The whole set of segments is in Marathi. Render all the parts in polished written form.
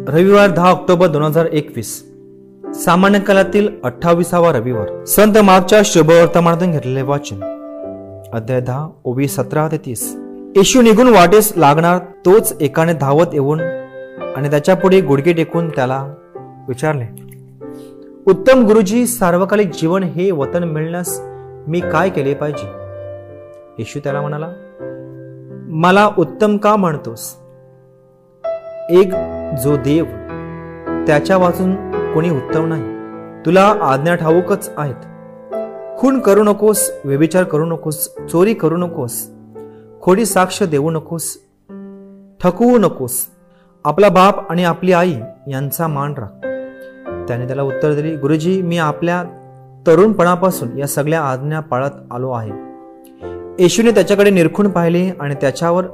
रविवार 10 ऑक्टोबर 2021, सामान्य कालातील 28वा रविवार. संत मार्कच्या शुभवर्तमानातून घेतलेले वाचन, अध्याय 10 ओवी 17 ते 30. येशू निघून वाटेस लागणार तोच एकाने धावत येऊन आणि त्याच्या पुढे गुडघे टेकून त्याला विचारले, उत्तम गुरुजी, सार्वकालिक जीवन हे वतन मिळण्यास मी काय केले पाहिजे? येशू त्याला म्हणाला, मला उत्तम का म्हणतोस? एक जो देव, त्याच्या वाचून कोणी उत्तम नाही. तुला आज्ञा ठाऊकच आहेत. खून करू नकोस, व्यभिचार करू नकोस, चोरी करू नकोस, खोटी साक्ष देऊ नकोस, ठकवू नकोस, आपला बाप आणि आपली आई यांचा मान राख. त्याने त्याला उत्तर दिले, गुरुजी, मी आपल्या तरुणपणापासून या सगळ्या आज्ञा पाळत आलो आहे. येशूने त्याच्याकडे निरखून पाहिले आणि त्याच्यावर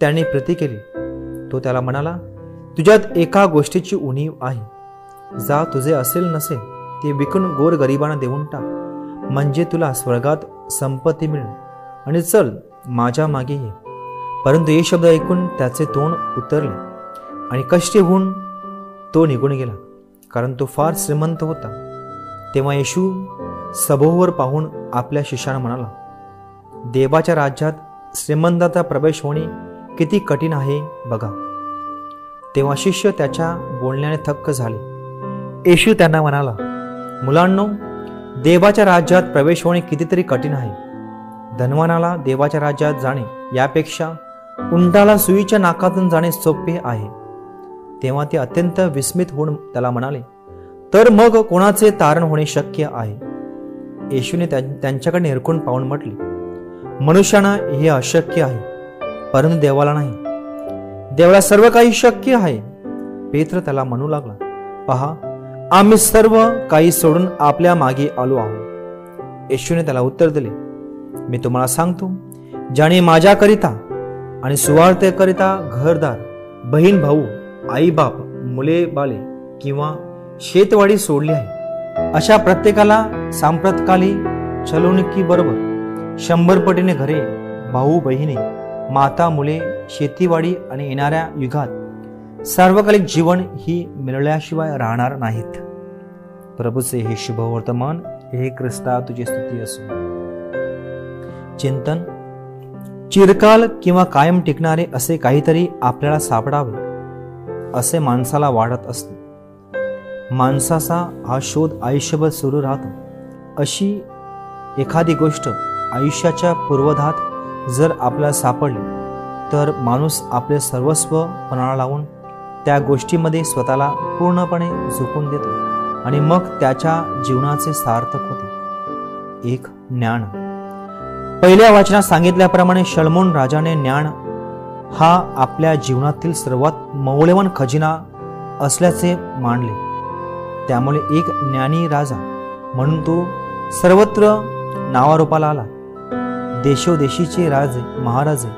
त्याने प्रीती केली. तो त्याला म्हणाला, तुझ्यात एका गोष्टीची उणीव आहे. जा, तुझे असेल नसेल ते विकून गोरगरिबांना देऊन टाक, म्हणजे तुला स्वर्गात संपत्ती मिळेल, आणि चल, माझ्या मागे ये. परंतु हे शब्द ऐकून त्याचे तोंड उतरले आणि कष्टी होऊन तो निघून गेला, कारण तो फार श्रीमंत होता. तेव्हा येशू सभोवर पाहून आपल्या शिष्याला म्हणाला, देवाच्या राज्यात श्रीमंताचा प्रवेश होणे किती कठीण आहे बघा. तेव्हा शिष्य त्याच्या बोलण्याने थक्क झाले. येशू त्यांना म्हणाला, मुलांनो, देवाच्या राज्यात प्रवेश होणे कितीतरी कठीण आहे. धनवानाला देवाच्या राज्यात जाणे यापेक्षा उंटाला सुईच्या नाकातून जाणे सोपे आहे. तेव्हा ते अत्यंत विस्मित होऊन त्याला म्हणाले, तर मग कोणाचे तारण होणे शक्य आहे? येशूने त्यांच्याकडे निरखून पाहून म्हटले, मनुष्याना हे अशक्य आहे, परंतु देवाला नाही. देवाला सर्व काही शक्य आहे. पेत्र त्याला म्हणू लागला, पहा, आम्ही सर्व काही सोडून आपल्या मागे आलो आहोत. येशूने त्याला उत्तर दिले, मी तुम्हाला सांगतो, ज्याने माझ्याकरिता आणि सुवार्थेकरिता घरदार, बहीण भाऊ, आई बाप, मुले बाले किंवा शेतवाडी सोडली आहे, अशा प्रत्येकाला सांप्रतकाली छलवणुकीबरोबर 100 पटीने घरे, भाऊ बहिणी, माता मुले, शेतीवाडी आणि येणाऱ्या युगात सार्वकालिक जीवन ही मिळवल्याशिवाय राहणार नाहीत. प्रभूचे हे शुभ वर्तमान. हे ख्रिस्ता, तुझी स्तुती असो. चिंतन. चिरकाल किंवा कायम टिकणारे असे काहीतरी आपल्याला सापडावे असे माणसाला वाटत असते. माणसाचा हा शोध आयुष्यभर सुरू राहतो. अशी एखादी गोष्ट आयुष्याच्या पूर्वधात जर आपल्याला सापडली तर माणूस आपले सर्वस्व पणाला लावून त्या गोष्टीमध्ये स्वतःला पूर्णपणे झोकून देतो आणि मग त्याच्या जीवनाचे सार्थक होते. एक, ज्ञान. पहिल्या वाचनात सांगितल्याप्रमाणे शलोमोन राजाने ज्ञान हा आपल्या जीवनातील सर्वात मौल्यवान खजिना असल्याचे मानले. त्यामुळे एक ज्ञानी राजा म्हणून तो सर्वत्र नावारूपाला आला. देशोदेशीचे राजे, महाराजे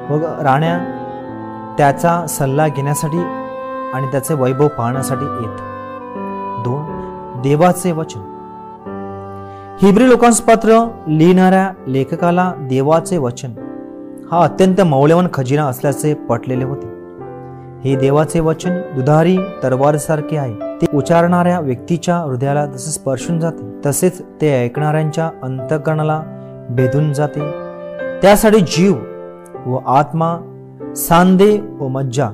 व राण्या त्याचा सल्ला घेण्यासाठी आणि त्याचे वैभव पाहण्यासाठी येत. 2, देवाचे वचन. हिब्री लोकांस पत्र लिहिणाऱ्या लेखकाला देवाचे वचन हा अत्यंत मौल्यवान खजिना असल्याचे पटलेले होते. हे देवाचे वचन दुधारी तलवारसारखे आहे. ते उच्चारणाऱ्या व्यक्तीच्या हृदयाला जसे स्पर्शून जाते, तसेच ते ऐकणाऱ्यांच्या अंतःकरणाला भेदून जाते. त्यासाठी जीव व आत्मा, सांधे व मज्जा,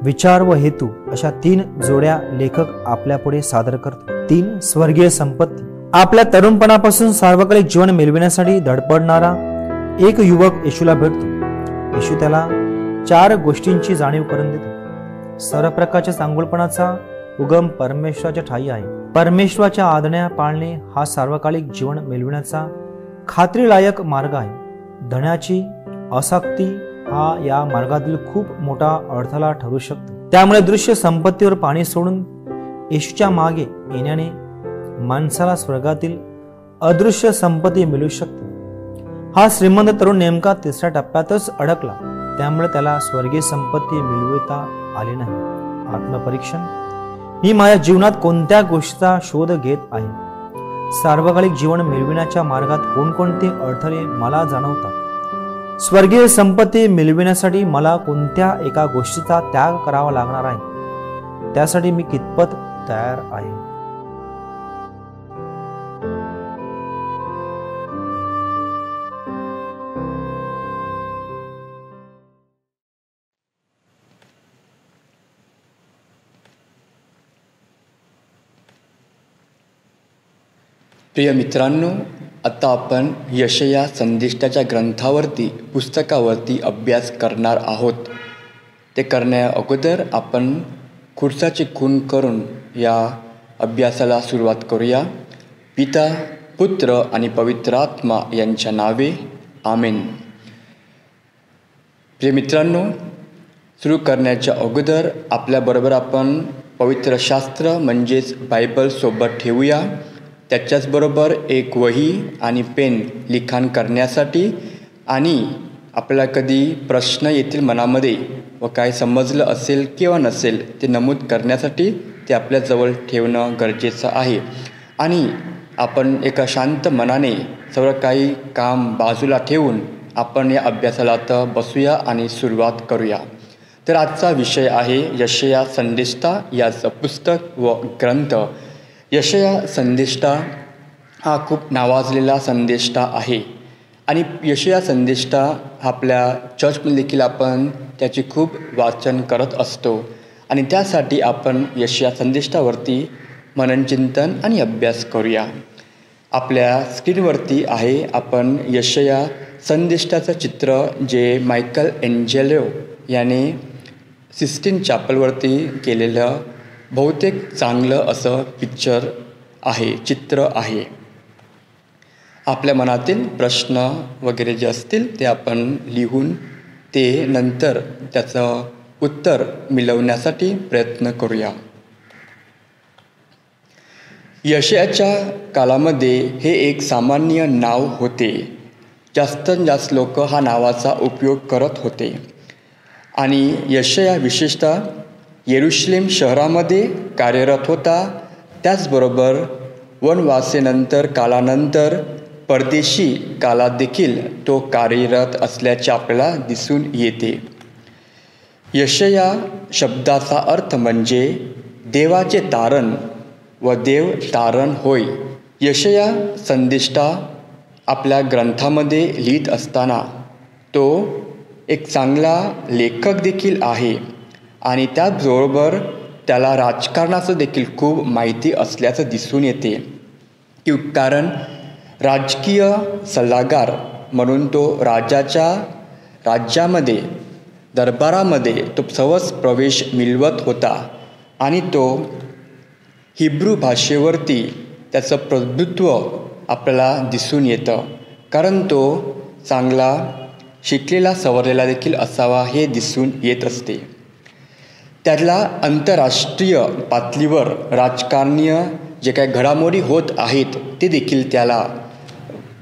विचार व हेतू अशा 3 जोड्या लेखक आपल्या पुढे सादर करतो. 3, स्वर्गीय संपत्ती. आपल्या तरुणपणापासून सार्वकालिक जीवन मिळविण्यासाठी धडपडणारा एक युवक येशूला भेटतो. येशू त्याला 4 गोष्टींची जाणीव करून देतो. सर्व प्रकारच्या चांगुलपणाचा उगम परमेश्वराच्या ठायी आहे. परमेश्वराच्या आज्ञा पाळणे हा सार्वकालिक जीवन मिळविण्याचा खात्रीलायक मार्ग आहे. धनाची आसक्ती हा या मार्गातील खूप मोठा अडथळा ठरू शकतो. त्यामुळे दृश्य संपत्तीवर पाणी सोडून येशूच्या मागे येण्याने माणसाला स्वर्गातील अदृश्य संपत्ती मिळू शकते. हा श्रीमंत तरुण नेमका 3ऱ्या टप्प्यातच अडकला. त्यामुळे त्याला स्वर्गीय संपत्ती मिळवता आली नाही. आत्मपरीक्षण. मी माझ्या जीवनात कोणत्या गोष्टीचा शोध घेत आहे? सार्वकालिक जीवन मिळविण्याच्या मार्गात कोणकोणते अडथळे मला जाणवतात? स्वर्गीय संपत्ती मिळविण्यासाठी मला कोणत्या एका गोष्टीचा त्याग करावा लागणार आहे? त्यासाठी मी कितपत तयार आहे. प्रिय मित्रांनो, आता आपण यशया संदेष्टाच्या ग्रंथावरती पुस्तकावरती अभ्यास करणार आहोत. ते करण्या अगोदर आपण खुर्साची खूण करून या अभ्यासाला सुरुवात करूया. पिता, पुत्र आणि पवित्र आत्मा यांच्या नावे, आमेन. प्रिय मित्रांनो, सुरू करण्याच्या अगोदर आपल्याबरोबर आपण पवित्र शास्त्र म्हणजेच बायबल सोबत ठेवूया. त्याच्याचबरोबर एक वही आणि पेन लिखाण करण्यासाठी आणि आपल्याला कधी प्रश्न येतील मनामध्ये व काय समजलं असेल किंवा नसेल ते नमूद करण्यासाठी ते आपल्याजवळ ठेवणं गरजेचं आहे. आणि आपण एका शांत मनाने सर्व काही काम बाजूला ठेवून आपण या अभ्यासाला आता बसूया आणि सुरुवात करूया. तर आजचा विषय आहे यशया संदेष्टा याचं पुस्तक व ग्रंथ. यशया संदेष्टा हा खूप नावाजलेला संदेष्टा आहे आणि यशया संदेष्टा आपल्या चर्चमध्ये देखील आपण त्याचे खूप वाचन करत असतो आणि त्यासाठी आपण यशया संदेष्टावरती मननचिंतन आणि अभ्यास करूया. आपल्या स्क्रीनवरती आहे आपण यशया संदेष्टाचं चित्र जे मायकल एंजेलो याने सिस्टीन चॅपलवरती केलेलं बहुतेक चांगलं असं पिक्चर आहे, चित्र आहे. आपल्या मनातील प्रश्न वगैरे जे असतील ते आपण लिहून ते नंतर त्याचं उत्तर मिळवण्यासाठी प्रयत्न करूया. यशयाच्या काळामध्ये हे एक सामान्य नाव होते. जास्तीत जास्त लोक हा नावाचा उपयोग करत होते आणि यशया विशेषतः येरुशलेम शहरामध्ये कार्यरत होता. त्याचबरोबर वनवासेनंतर काळानंतर परदेशी काळात देखील तो कार्यरत असल्याचे आपल्याला दिसून येते. यशया शब्दाचा अर्थ म्हणजे देवाचे तारण व देव तारण होय. यशया संदेष्टा आपल्या ग्रंथामध्ये लिहित असताना तो एक चांगला लेखक देखील आहे आणि त्याचबरोबर त्याला राजकारणाचं देखील खूप माहिती असल्याचं दिसून येते. कारण राजकीय सल्लागार म्हणून तो राज्यामध्ये दरबारामध्ये तो सहज प्रवेश मिळवत होता आणि तो हिब्रू भाषेवरती त्याचं प्रभुत्व आपल्याला दिसून येतं. कारण तो चांगला शिकलेला सवरलेला देखील असावा हे दिसून येत असते. त्याला आंतरराष्ट्रीय पातळीवर राजकारणीय जे काही घडामोडी होत आहेत ते देखील त्याला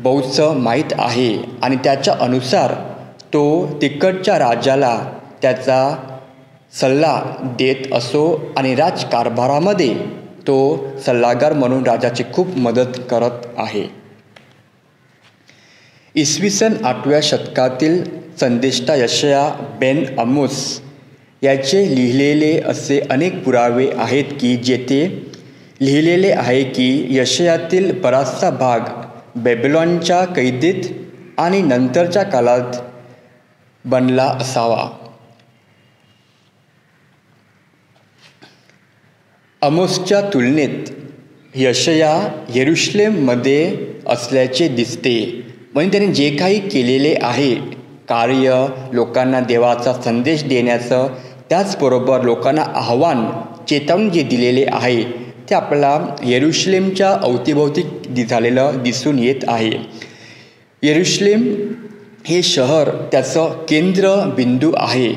बहुतसं माहीत आहे आणि त्याच्या अनुसार तो तिकडच्या राजाला त्याचा सल्ला देत असो आणि राजकारभारामध्ये तो सल्लागार म्हणून राजाची खूप मदत करत आहे. इसवी सन 8व्या शतकातील संदेष्टा यशया बेन आमोस याचे लिहिलेले असे अनेक पुरावे आहेत की जेथे लिहिलेले आहे की यशयातील बराचसा भाग बेबीलोनच्या कैदेत आणि नंतरच्या काळात बनला असावा. आमोसच्या तुलनेत यशया येरुशलेममध्ये असल्याचे दिसते. म्हणजे त्याने जे काही केलेले आहे कार्य, लोकांना देवाचा संदेश देण्याचं, त्याचबरोबर लोकांना आव्हान, चेतावणी जे दिलेले आहे ते आपल्याला येरुशलेमच्या अवतीभोवती झालेलं दिसून येत आहे. येरुशलेम हे शहर त्याचं केंद्रबिंदू आहे.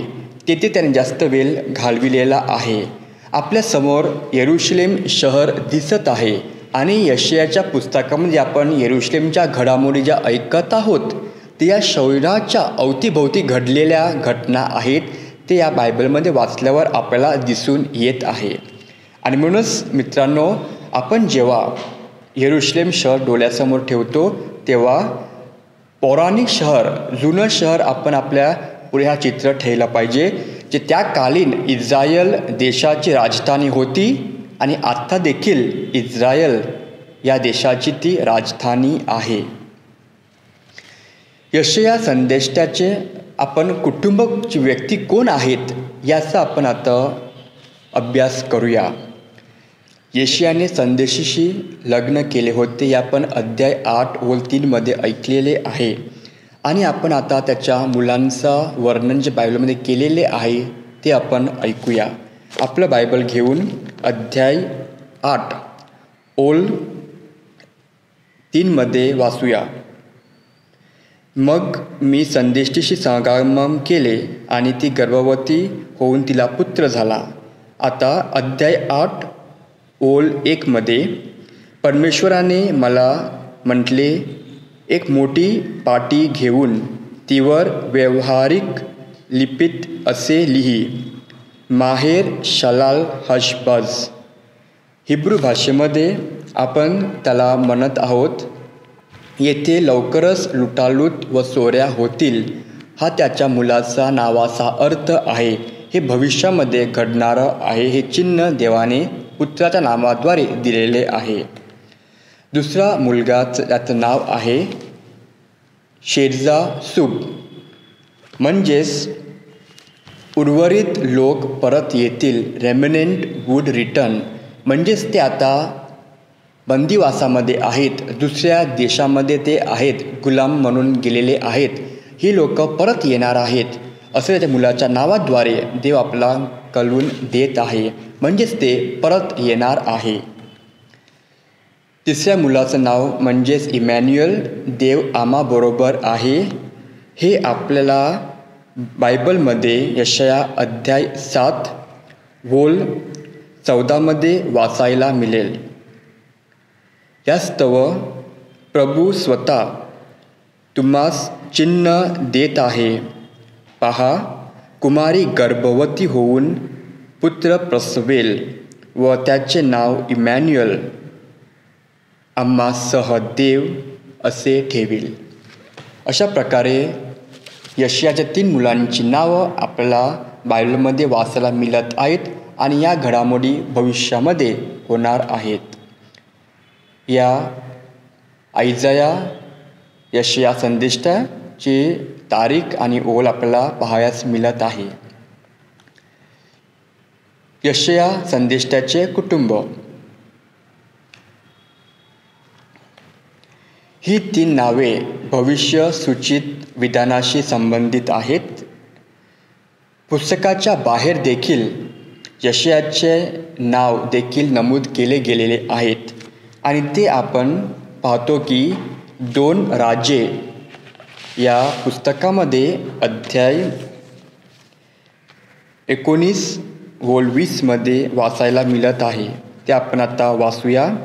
तेथे त्याने जास्त वेळ घालविलेला आहे. आपल्यासमोर येरुशलेम शहर दिसत आहे आणि यशयाच्या पुस्तकामध्ये आपण येरुशलेमच्या घडामोडी ज्या ऐकत आहोत ते या शहराच्या अवतीभोवती घडलेल्या घटना आहेत. ते या बायबलमध्ये वाचल्यावर आपल्याला दिसून येत आहे. आणि म्हणूनच मित्रांनो, आपण जेव्हा येरुशलेम शहर डोळ्यासमोर ठेवतो तेव्हा पौराणिक शहर, जुनं शहर आपण आपल्या पुढे हा चित्र ठेवला पाहिजे, जे त्याकालीन इस्रायल देशाची राजधानी होती आणि आता देखील इस्रायल या देशाची ती राजधानी आहे. यशया संदेष्टाचे आपण कुटुंबाची व्यक्ती कोण आहेत याचा आपण आता अभ्यास करूया. यशयाने संदेशीशी लग्न केले होते हे आपण अध्याय 8:3 मध्ये ऐकलेले आहे. आणि आपण आता त्याच्या मुलांचा वर्णन जे बायबलमध्ये केलेले आहे ते आपण ऐकूया. आपलं बायबल घेऊन अध्याय 8:3 मध्ये वाचूया. मग मी संदेष्टीशी समागम केले आणि ती गर्भवती होऊन तिला पुत्र झाला. आता अध्याय 8:1 मध्ये परमेश्वराने मला म्हटले, एक मोठी पाटी घेऊन तीवर व्यावहारिक लिपीत असे लिही, माहेर शलाल हशबज. हिब्रू भाषेमध्ये आपण त्याला म्हणत आहोत. येथे लवकरच लुटालूट व चोऱ्या होतील हा त्याच्या मुलाचा नावाचा अर्थ आहे. हे भविष्यामध्ये घडणारं आहे. हे चिन्ह देवाने पुत्राच्या नावाद्वारे दिलेले आहे. दुसरा मुलगाचं त्याचं नाव आहे शेर्जा-शुब, म्हणजेच उर्वरित लोक परत येतील. रेमिनंट वुड रिटर्न, म्हणजेच ते आता बंदिवासामध्ये आहेत, दुसऱ्या देशामध्ये ते आहेत, गुलाम म्हणून गेलेले आहेत. ही लोक परत येणार आहेत असं त्याच्या मुलाच्या नावाद्वारे देव आपला कळवून देत आहे. म्हणजेच ते परत येणार आहे. तिसऱ्या मुलाचं नाव म्हणजेच इमॅन्युअल, देव आम्हाबरोबर आहे. हे आपल्याला बायबलमध्ये यशया अध्याय 7:14 मध्ये वाचायला मिळेल. यास्तव प्रभू स्वतः तुम्हास चिन्ह देत आहे. पहा, कुमारी गर्भवती होऊन पुत्र प्रसवेल व त्याचे नाव इमॅन्युअल, आम्हासह देव असे ठेवील. अशा प्रकारे यशयाच्या 3 मुलांची नावं आपल्याला बायबलमध्ये वाचायला मिळत आहेत आणि या घडामोडी भविष्यामध्ये होणार आहेत. या आयजाया यशया संदेष्टाची तारीख आणि ओळ आपल्याला पाहायला मिळत आहे. यशया संदेष्टाचे कुटुंब. ही 3 नावे भविष्य सूचित विधानाशी संबंधित आहेत. पुस्तकाच्या बाहेर देखील यशयाचे नाव देखील नमूद केले गेलेले आहेत आणि ते आपण पाहतो की 2 राजे या पुस्तकामध्ये अध्याय 19-20 मध्ये वाचायला मिळत आहे. ते आपण आता वाचूया.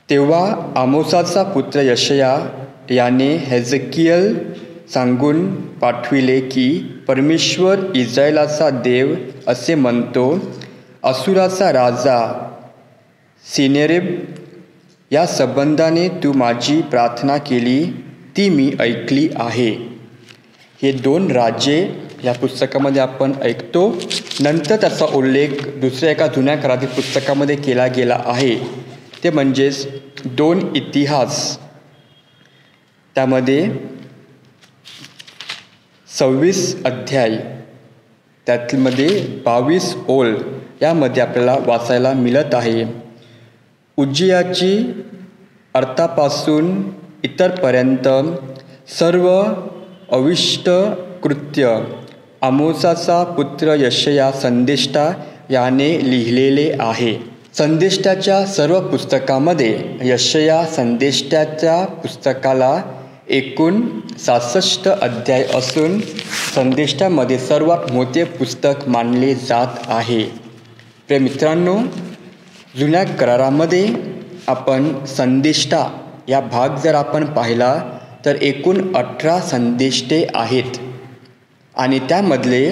तेव्हा आमोसाचा पुत्र यशया याने हेजकियल सांगून पाठविले की परमेश्वर इस्रायलाचा देव असे म्हणतो, असुराचा राजा सिनेरेब या संबंधाने तू माझी प्रार्थना केली ती मी ऐकली आहे. हे 2 राजे या पुस्तकामध्ये आपण ऐकतो. नंतर त्याचा उल्लेख दुसऱ्या एका जुन्या करारातील पुस्तकामध्ये केला गेला आहे. ते म्हणजेच 2 इतिहास, त्यामध्ये 26 अध्याय, त्यातमध्ये 22 ओळ यामध्ये आपल्याला वाचायला मिळत आहे. उज्जियाची अर्थापासून इतरपर्यंत सर्व अविष्ट कृत्य आमोसाचा पुत्र यशया संदेष्टा याने लिहिलेले आहे. संदेष्टाच्या सर्व पुस्तकामध्ये यशया संदेष्टाच्या पुस्तकाला एकूण 66 अध्याय असून संदेष्टामध्ये सर्वात मोठे पुस्तक मानले जात आहे. प्रिय मित्रांनो, जुन्या करारामध्ये आपण संदेष्टा या भाग जर आपण पाहिला तर एकूण 18 संदेष्टे आहेत आणि त्यामधले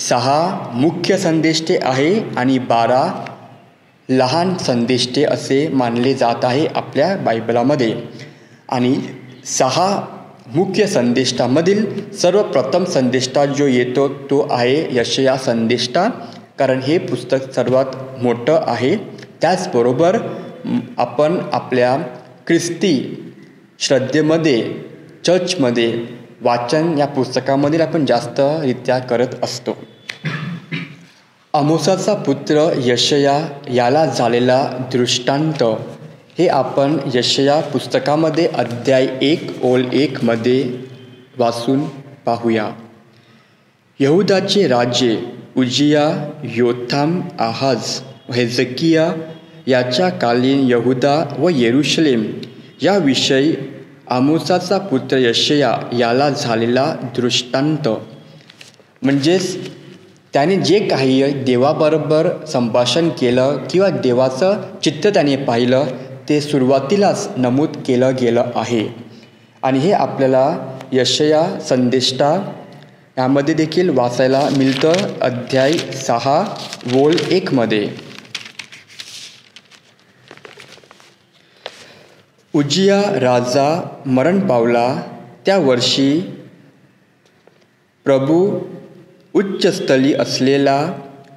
6 मुख्य संदेष्टे आहे आणि 12 लहान संदेष्टे असे मानले जात आहे आपल्या बायबलामध्ये. आणि 6 मुख्य संदेष्टामधील सर्वप्रथम संदेष्टा जो येतो तो आहे यशया संदेष्टा, कारण हे पुस्तक सर्वात मोठं आहे. त्याचबरोबर आपण आपल्या ख्रिस्ती श्रद्धेमध्ये चर्चमध्ये वाचन या पुस्तकामधील आपण जास्तरित्या करत असतो. आमोसाचा पुत्र यशया याला झालेला दृष्टांत हे आपण यशया पुस्तकामध्ये अध्याय 1 ओळ 1 मध्ये वाचून पाहूया. यहुदाचे राजे उजिया, योथाम, आहाज, हेजकिया याच्या कालीन यहुदा व येरुशलेम याविषयी आमोसाचा पुत्र यशया याला झालेला दृष्टांत, म्हणजेच त्याने जे काही देवाबरोबर संभाषण केलं किंवा देवाचं चित्र त्याने पाहिलं ते सुरुवातीलाच नमूद केलं गेलं आहे. आणि हे आपल्याला यशया संदेष्टा यामध्ये देखील वाचायला मिळतं अध्याय 6 ओळ 1 मध्ये. उजिया राजा मरण पावला त्या वर्षी प्रभू उच्चस्थली असलेला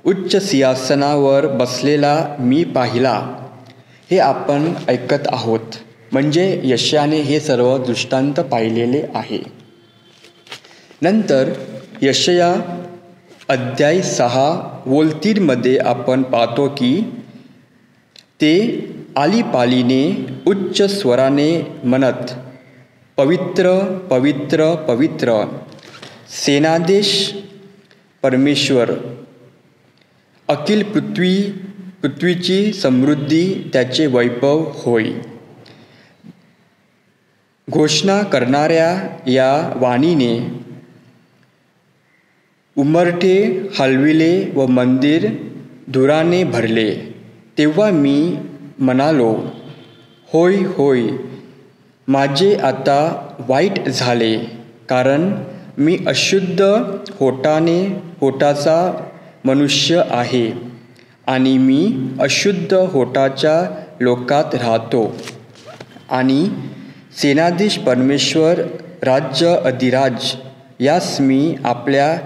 उच्च सिंहासनावर बसलेला मी पाहिला. हे आपण ऐकत आहोत, म्हणजे यशयाने हे सर्व दृष्टांत पाहिलेले आहे. नंतर यशया अध्याय 6 ओळ 3 मध्ये आपण पाहतो की ते आलीपालीने उच्च स्वराने म्हणत, पवित्र पवित्र पवित्र सेनाधीश परमेश्वर, अखिल पृथ्वीची समृद्धी त्याचे वैभव होय. घोषणा करणाऱ्या या वाणीने उंबरठे हलविले व मंदिर धुराने भरले. तेव्हा मी म्हणालो, होय होय, माझे आता वाईट झाले, कारण मी अशुद्ध होठाचा मनुष्य आहे आणि मी अशुद्ध होठाच्या लोकात राहतो. आणि सेनाधीश परमेश्वर राज्य अधिराज यास मी आपल्या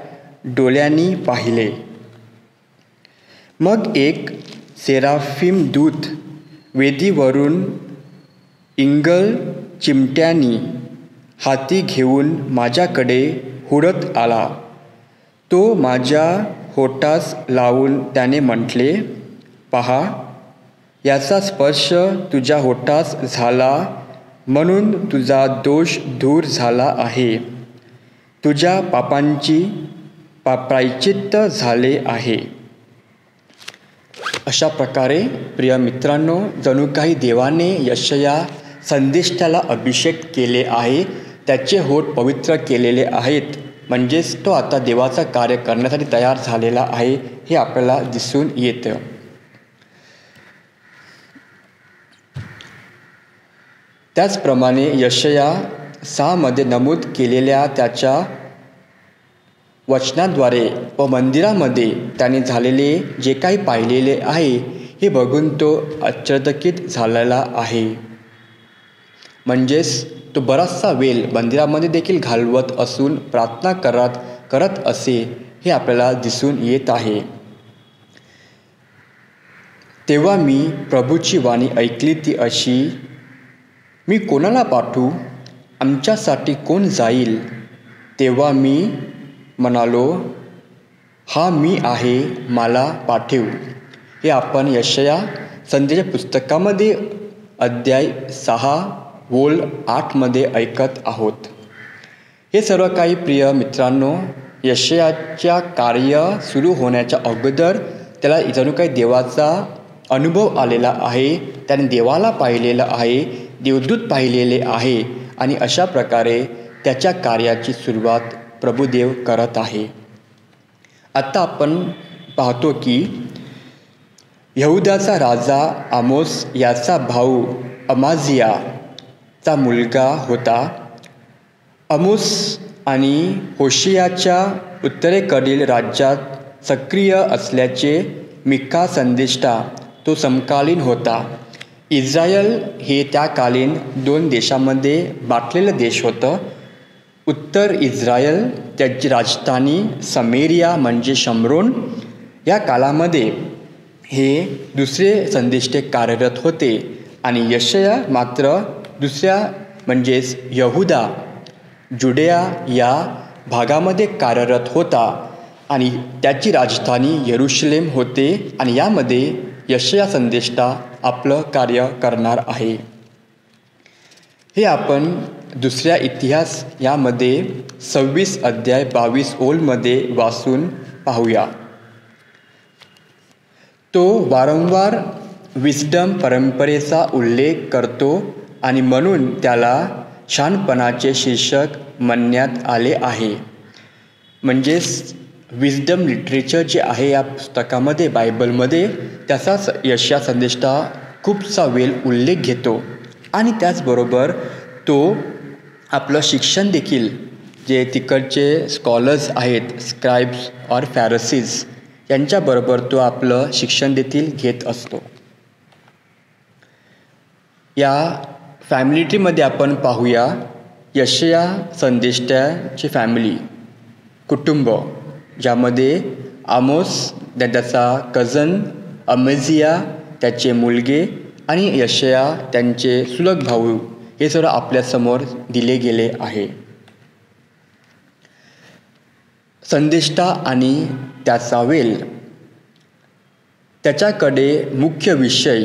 डोळ्यांनी पाहिले. मग एक सेराफिम दूत वेदीवरून इंगल चिमट्यानी हाती घेऊन माझ्याकडे हुडत आला. तो माझ्या होठास लावून त्याने म्हटले, पहा, याचा स्पर्श तुझ्या होठास झाला म्हणून तुझा दोष दूर झाला आहे. तुझ्या पापांची प्रायश्चित्त झाले आहे. अशा प्रकारे प्रिय मित्रांनो, जणू काही देवाने यशया संदेष्टाला अभिषेक केले आहे, त्याचे होठ पवित्र केलेले आहेत, म्हणजेच तो आता देवाचं कार्य करण्यासाठी तयार झालेला आहे हे आपल्याला दिसून येतं. त्याचप्रमाणे यशया 6 मध्ये नमूद केलेल्या त्याच्या वचनाद्वारे व मंदिरामध्ये त्याने झालेले जे काही पाहिलेले आहे हे बघून तो आश्चर्यचकित झालेला आहे. म्हणजेच तो बराचसा वेळ मंदिरामध्ये देखील घालवत असून प्रार्थना करत असे हे आपल्याला दिसून येत आहे. तेव्हा मी प्रभूची वाणी ऐकली ती अशी, मी कोणाला पाठवू, आमच्यासाठी कोण जाईल? तेव्हा मी म्हणालो, हा मी आहे, मला पाठव. हे आपण यशया संदेश पुस्तकामध्ये अध्याय 6 ओळ 8 मध्ये ऐकत आहोत. हे सर्व काही प्रिय मित्रांनो, यशयाच्या कार्य सुरू होण्याच्या अगोदर त्याला जणू काही देवाचा अनुभव आलेला आहे. त्याने देवाला पाहिलेलं आहे, देवदूत पाहिलेले आहे आणि अशा प्रकारे त्याच्या कार्याची सुरुवात प्रभुदेव करत आहे. आता आपण पाहतो की यहुदाचा राजा आमोस याचा भाऊ अमाजियाचा मुलगा होता. आमोस आणि होशियाच्या उत्तरेकडील राज्यात सक्रिय असल्याचे मिका संदेष्टा तो समकालीन होता. इस्रायल हे त्याकालीन 2 देशांमध्ये बाटलेलं देश होतं. उत्तर इस्रायल, त्याची राजधानी समेरिया म्हणजे शमरोन, या कालामध्ये हे दुसरे संदेष्टे कार्यरत होते आणि यशया मात्र दुसऱ्या म्हणजेच यहुदा जुडेया या भागामध्ये कार्यरत होता आणि त्याची राजधानी यरुशलेम होते आणि यामध्ये यशया संदेष्टा आपलं कार्य करणार आहे. हे आपण दुसऱ्या इतिहास यामध्ये 26 अध्याय 22 ओळमध्ये वाचून पाहूया. तो वारंवार विस्डम परंपरेचा उल्लेख करतो आणि म्हणून त्याला शहाणपणाचे शीर्षक म्हणण्यात आले आहे. म्हणजेच विस्डम लिटरेचर जे आहे या पुस्तकामध्ये बायबलमध्ये त्याचाच यशया संदेष्टा खूपसा वेळ उल्लेख घेतो आणि त्याचबरोबर तो आपलं शिक्षण देखील जे तिकडचे स्कॉलर्स आहेत, स्क्राइब्स और फॅरसीज, यांच्याबरोबर तो आपलं शिक्षण देखील घेत असतो. या फॅमिली ट्रीमध्ये आपण पाहूया यशया संदेष्टाची फॅमिली, कुटुंब, ज्यामध्ये आमोस, त्याचा कझन अमेझिया, त्याचे मुलगे आणि यशया त्यांचे सुलग भाऊ हे सर्व आपल्यासमोर दिले गेले आहे. संदेष्टा आणि त्याचा वेल, त्याच्याकडे मुख्य विषय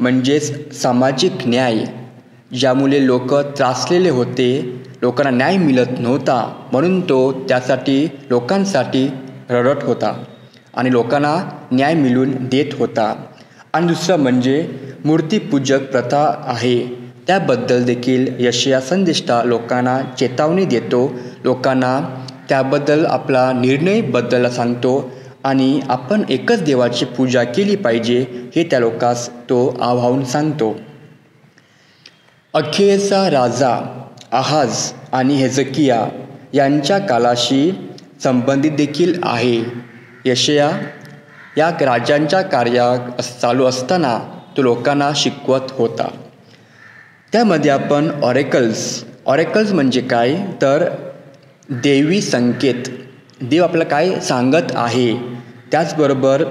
म्हणजेच सामाजिक न्याय, ज्यामुळे लोक त्रासलेले होते, लोकांना न्याय मिळत नव्हता म्हणून तो त्यासाठी लोकांसाठी रडत होता आणि लोकांना न्याय मिळवून देत होता. आणि दुसरं म्हणजे मूर्तिपूजक प्रथा आहे त्याबद्दल देखील यशया संदेष्टा लोकांना चेतावणी देतो, लोकांना त्याबद्दल आपला निर्णय बदलायला सांगतो आणि आपण एकच देवाची पूजा केली पाहिजे हे त्या लोकांस तो आव्हान सांगतो. अखेरचा राजा आहाज आणि हेजकिया यांच्या कालाशी संबंधित देखील आहे. यशया या राजांच्या कार्य चालू असताना तो लोकांना शिकवत होता. त्यामध्ये आपण ऑरेकल्स म्हणजे काय तर देवी संकेत, देव आपल्याला काय सांगत आहे, त्याचबरोबर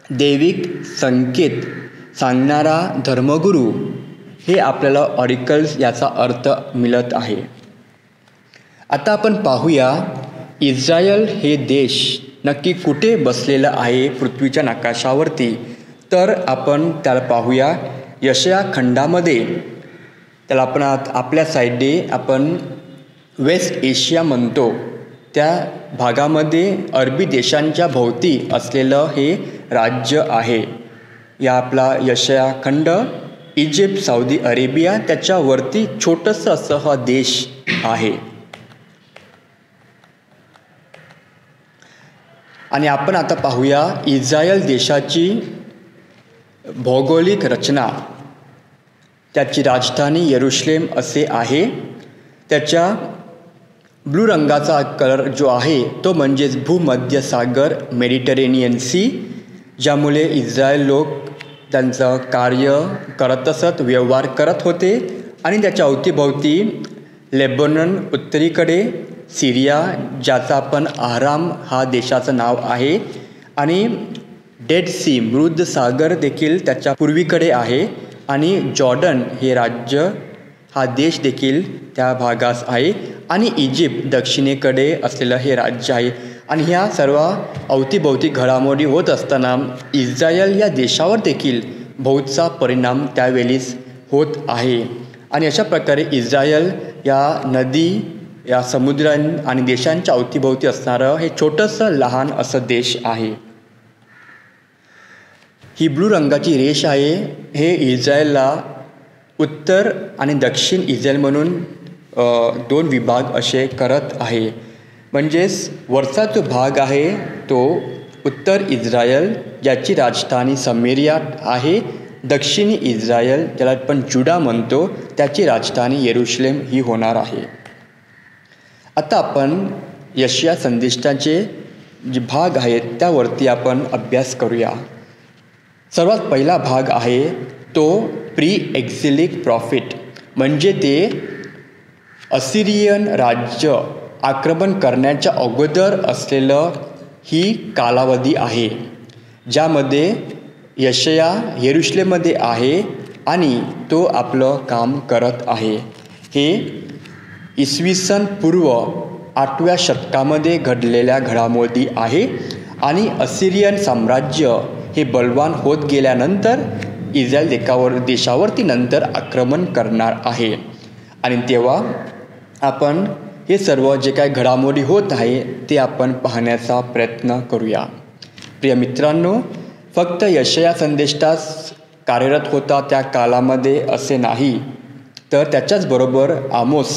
दैविक संकेत सांगणारा धर्मगुरू, हे आपल्याला ऑरिकल्स याचा अर्थ मिळत आहे. आता आपण पाहूया इस्रायल हे देश नक्की कुठे बसलेलं आहे पृथ्वीच्या नकाशावरती. तर आपण त्याला पाहूया यशया खंडामध्ये. त्याला आपण आपल्या साईडने आपण वेस्ट एशिया म्हणतो, त्या भागामध्ये अरबी देशांच्या भोवती असलेलं हे राज्य आहे. या आपला यशया खंड, इजिप्त, सौदी अरेबिया त्याच्यावरती छोटंसं असं हा देश आहे. आणि आपण आता पाहूया इस्रायल देशाची भौगोलिक रचना. त्याची राजधानी यरुशलेम असे आहे. त्याच्या ब्लू रंगाचा कलर जो आहे तो म्हणजेच भूमध्य सागर, मेडिटेरेनियन सी, ज्यामुळे इस्रायल लोक त्यांचं कार्य करत असत, व्यवहार करत होते. आणि त्याच्या अवतीभोवती लेबनॉन उत्तरेकडे, सिरिया ज्याचा आपण आराम हा देशाचं नाव आहे, आणि डेड सी मृद सागर देखील त्याच्या पूर्वीकडे आहे, आणि जॉर्डन हे राज्य हा देश देखील त्या भागास आहे, आणि इजिप्त दक्षिणेकडे असलेलं हे राज्य आहे. आणि ह्या सर्व अवतीभोवती घडामोडी होत असताना इस्रायल या देशावर देखील बहुतचा परिणाम त्यावेळीस होत आहे. आणि अशा प्रकारे इस्रायल या नदी, या समुद्र आणि देशांच्या अवतीभोवती असणारं हे छोटंसं लहान असं देश आहे. ही ब्लू रंगाची रेष आहे, हे इस्रायलला उत्तर आणि दक्षिण इस्रायल म्हणून दोन विभाग असे करत आहे. म्हणजेच वरचा जो भाग आहे तो उत्तर इस्रायल, ज्याची राजधानी समेरिया आहे. दक्षिणी इस्रायल, ज्याला आपण जुडा म्हणतो, त्याची राजधानी यरुशलेम ही होणार आहे. आता आपण यशया संदेशाचे जे भाग आहेत त्यावरती आपण अभ्यास करूया. सर्वात पहिला भाग आहे तो प्री एक्झिलिक प्रॉफिट, म्हणजे ते असिरियन राज्य आक्रमण करण्याच्या अगोदर असलेलं ही कालावधी आहे, ज्यामध्ये यशया यरुशलेममध्ये आहे आणि तो आपलं काम करत आहे. हे इसवी सन पूर्व 8व्या शतकामध्ये घडलेल्या घडामोडी आहे आणि असिरियन साम्राज्य हे बलवान होत गेल्यानंतर इस्रायल देशावरती नंतर आक्रमण करणार आहे. आणि तेव्हा आपण हे सर्व जे काही घडामोडी होत आहे ते आपण पाहण्याचा प्रयत्न करूया. प्रिय मित्रांनो, फक्त यशया संदेष्टाच कार्यरत होता त्या कालामध्ये असे नाही, तर त्याच्याचबरोबर आमोस,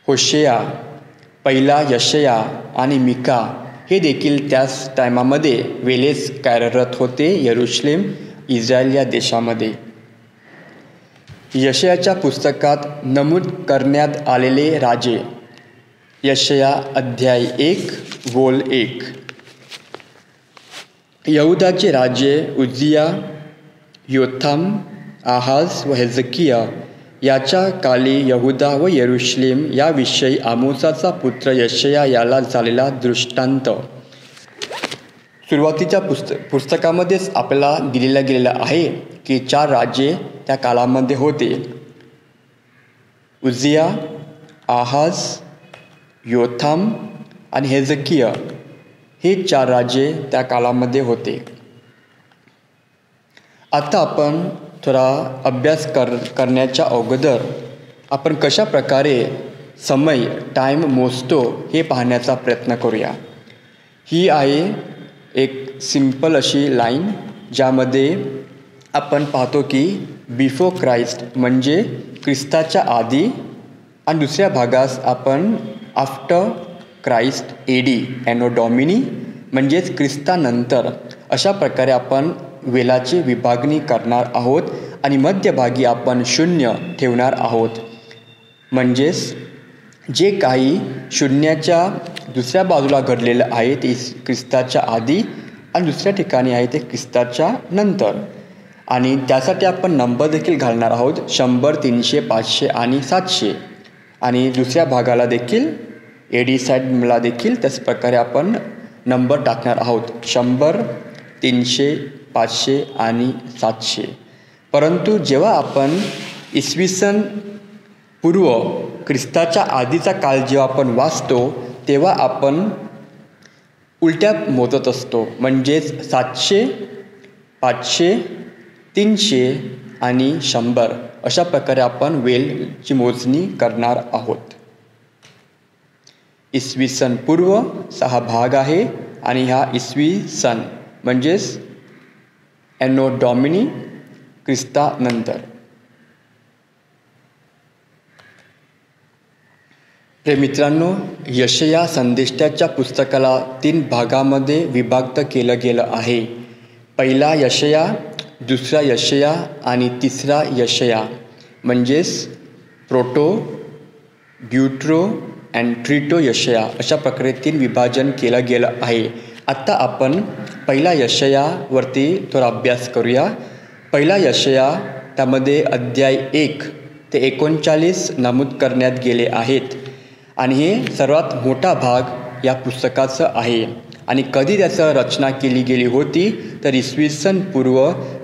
होशेया, पहिला यशया आणि मिका हे देखील त्याच टायमामध्ये वेळेस कार्यरत होते यरुशलेम इस्रायल या देशामध्ये. यशयाच्या पुस्तकात नमूद करण्यात आलेले राजे. यशया अध्याय 1 बोल 1. यहुदाचे राजे उज्जिया, योथाम, आहाज व हेजकिया याच्या काली यहुदा व यरुशलेम याविषयी आमोसाचा पुत्र यशया याला झालेला दृष्टांत. सुरुवातीच्या पुस्तकामध्येच आपल्याला दिलेला गेलेला आहे की 4 राजे त्या कालामध्ये होते. उज्जिया, आहाज, योथाम आणि हेजकिया हे 4 राजे त्या कालामध्ये होते. आता आपण थोडा अभ्यास करण्याच्या अगोदर आपण कशा प्रकारे समय टाईम मोजतो हे पाहण्याचा प्रयत्न करूया. ही आहे एक सिंपल अशी लाईन, ज्यामध्ये आपण पाहतो की बिफोर क्राइस्ट म्हणजे ख्रिस्ताच्या आधी आणि दुसऱ्या भागास आपण आफ्टर क्राइस्ट एडी ॲनो डॉमिनी म्हणजेच ख्रिस्तानंतर अशा प्रकारे आपण वेळाची विभागणी करणार आहोत आणि मध्यभागी आपण 0 ठेवणार आहोत. म्हणजेच जे काही शून्याच्या दुसऱ्या बाजूला घडलेलं आहे ते ख्रिस्ताच्या आधी आणि दुसऱ्या ठिकाणी आहे ते ख्रिस्ताच्या नंतर. आणि त्यासाठी आपण नंबर देखील घालणार आहोत 100, 300, 500 आणि 700. आणि दुसऱ्या भागाला देखील एडी साईडला देखील त्याच प्रकारे आपण नंबर टाकणार आहोत 100, 300, 500 आणि 700. परंतु जेव्हा आपण इसवी सन पूर्व ख्रिस्ताच्या आधीचा काळ जेव्हा आपण वाचतो तेव्हा आपण उलट्या मोजत असतो. म्हणजेच 700, 500, 300 आणि 100 अशा प्रकारे आपण वेळची मोजणी करणार आहोत. इसवी सन पूर्व 6 भाग आहे आणि हा इसवी सन म्हणजेच ॲनो डॉमिनी ख्रिस्तानंतर. प्रिय मित्रांनो, यशया संदेष्टाच्या पुस्तकाला 3 भागामध्ये विभाक्त केलं गेलं आहे. पहिला यशया, दुसरा यशया आणि तिसरा यशया म्हणजेच प्रोटो, ड्यूट्रो अँड ट्रिटो यशया अशा प्रकारे 3 विभाजन केलं गेलं आहे. आत्ता आपण पहिला यशयावरती थोडा अभ्यास करूया. पहिला यशया त्यामध्ये अध्याय 1 ते 39 नमूद करण्यात गेले आहेत आणि हे सर्वात मोठा भाग या पुस्तकाचं आहे. आणि कधी त्याचं रचना केली गेली होती तर इसवी सन पूर्व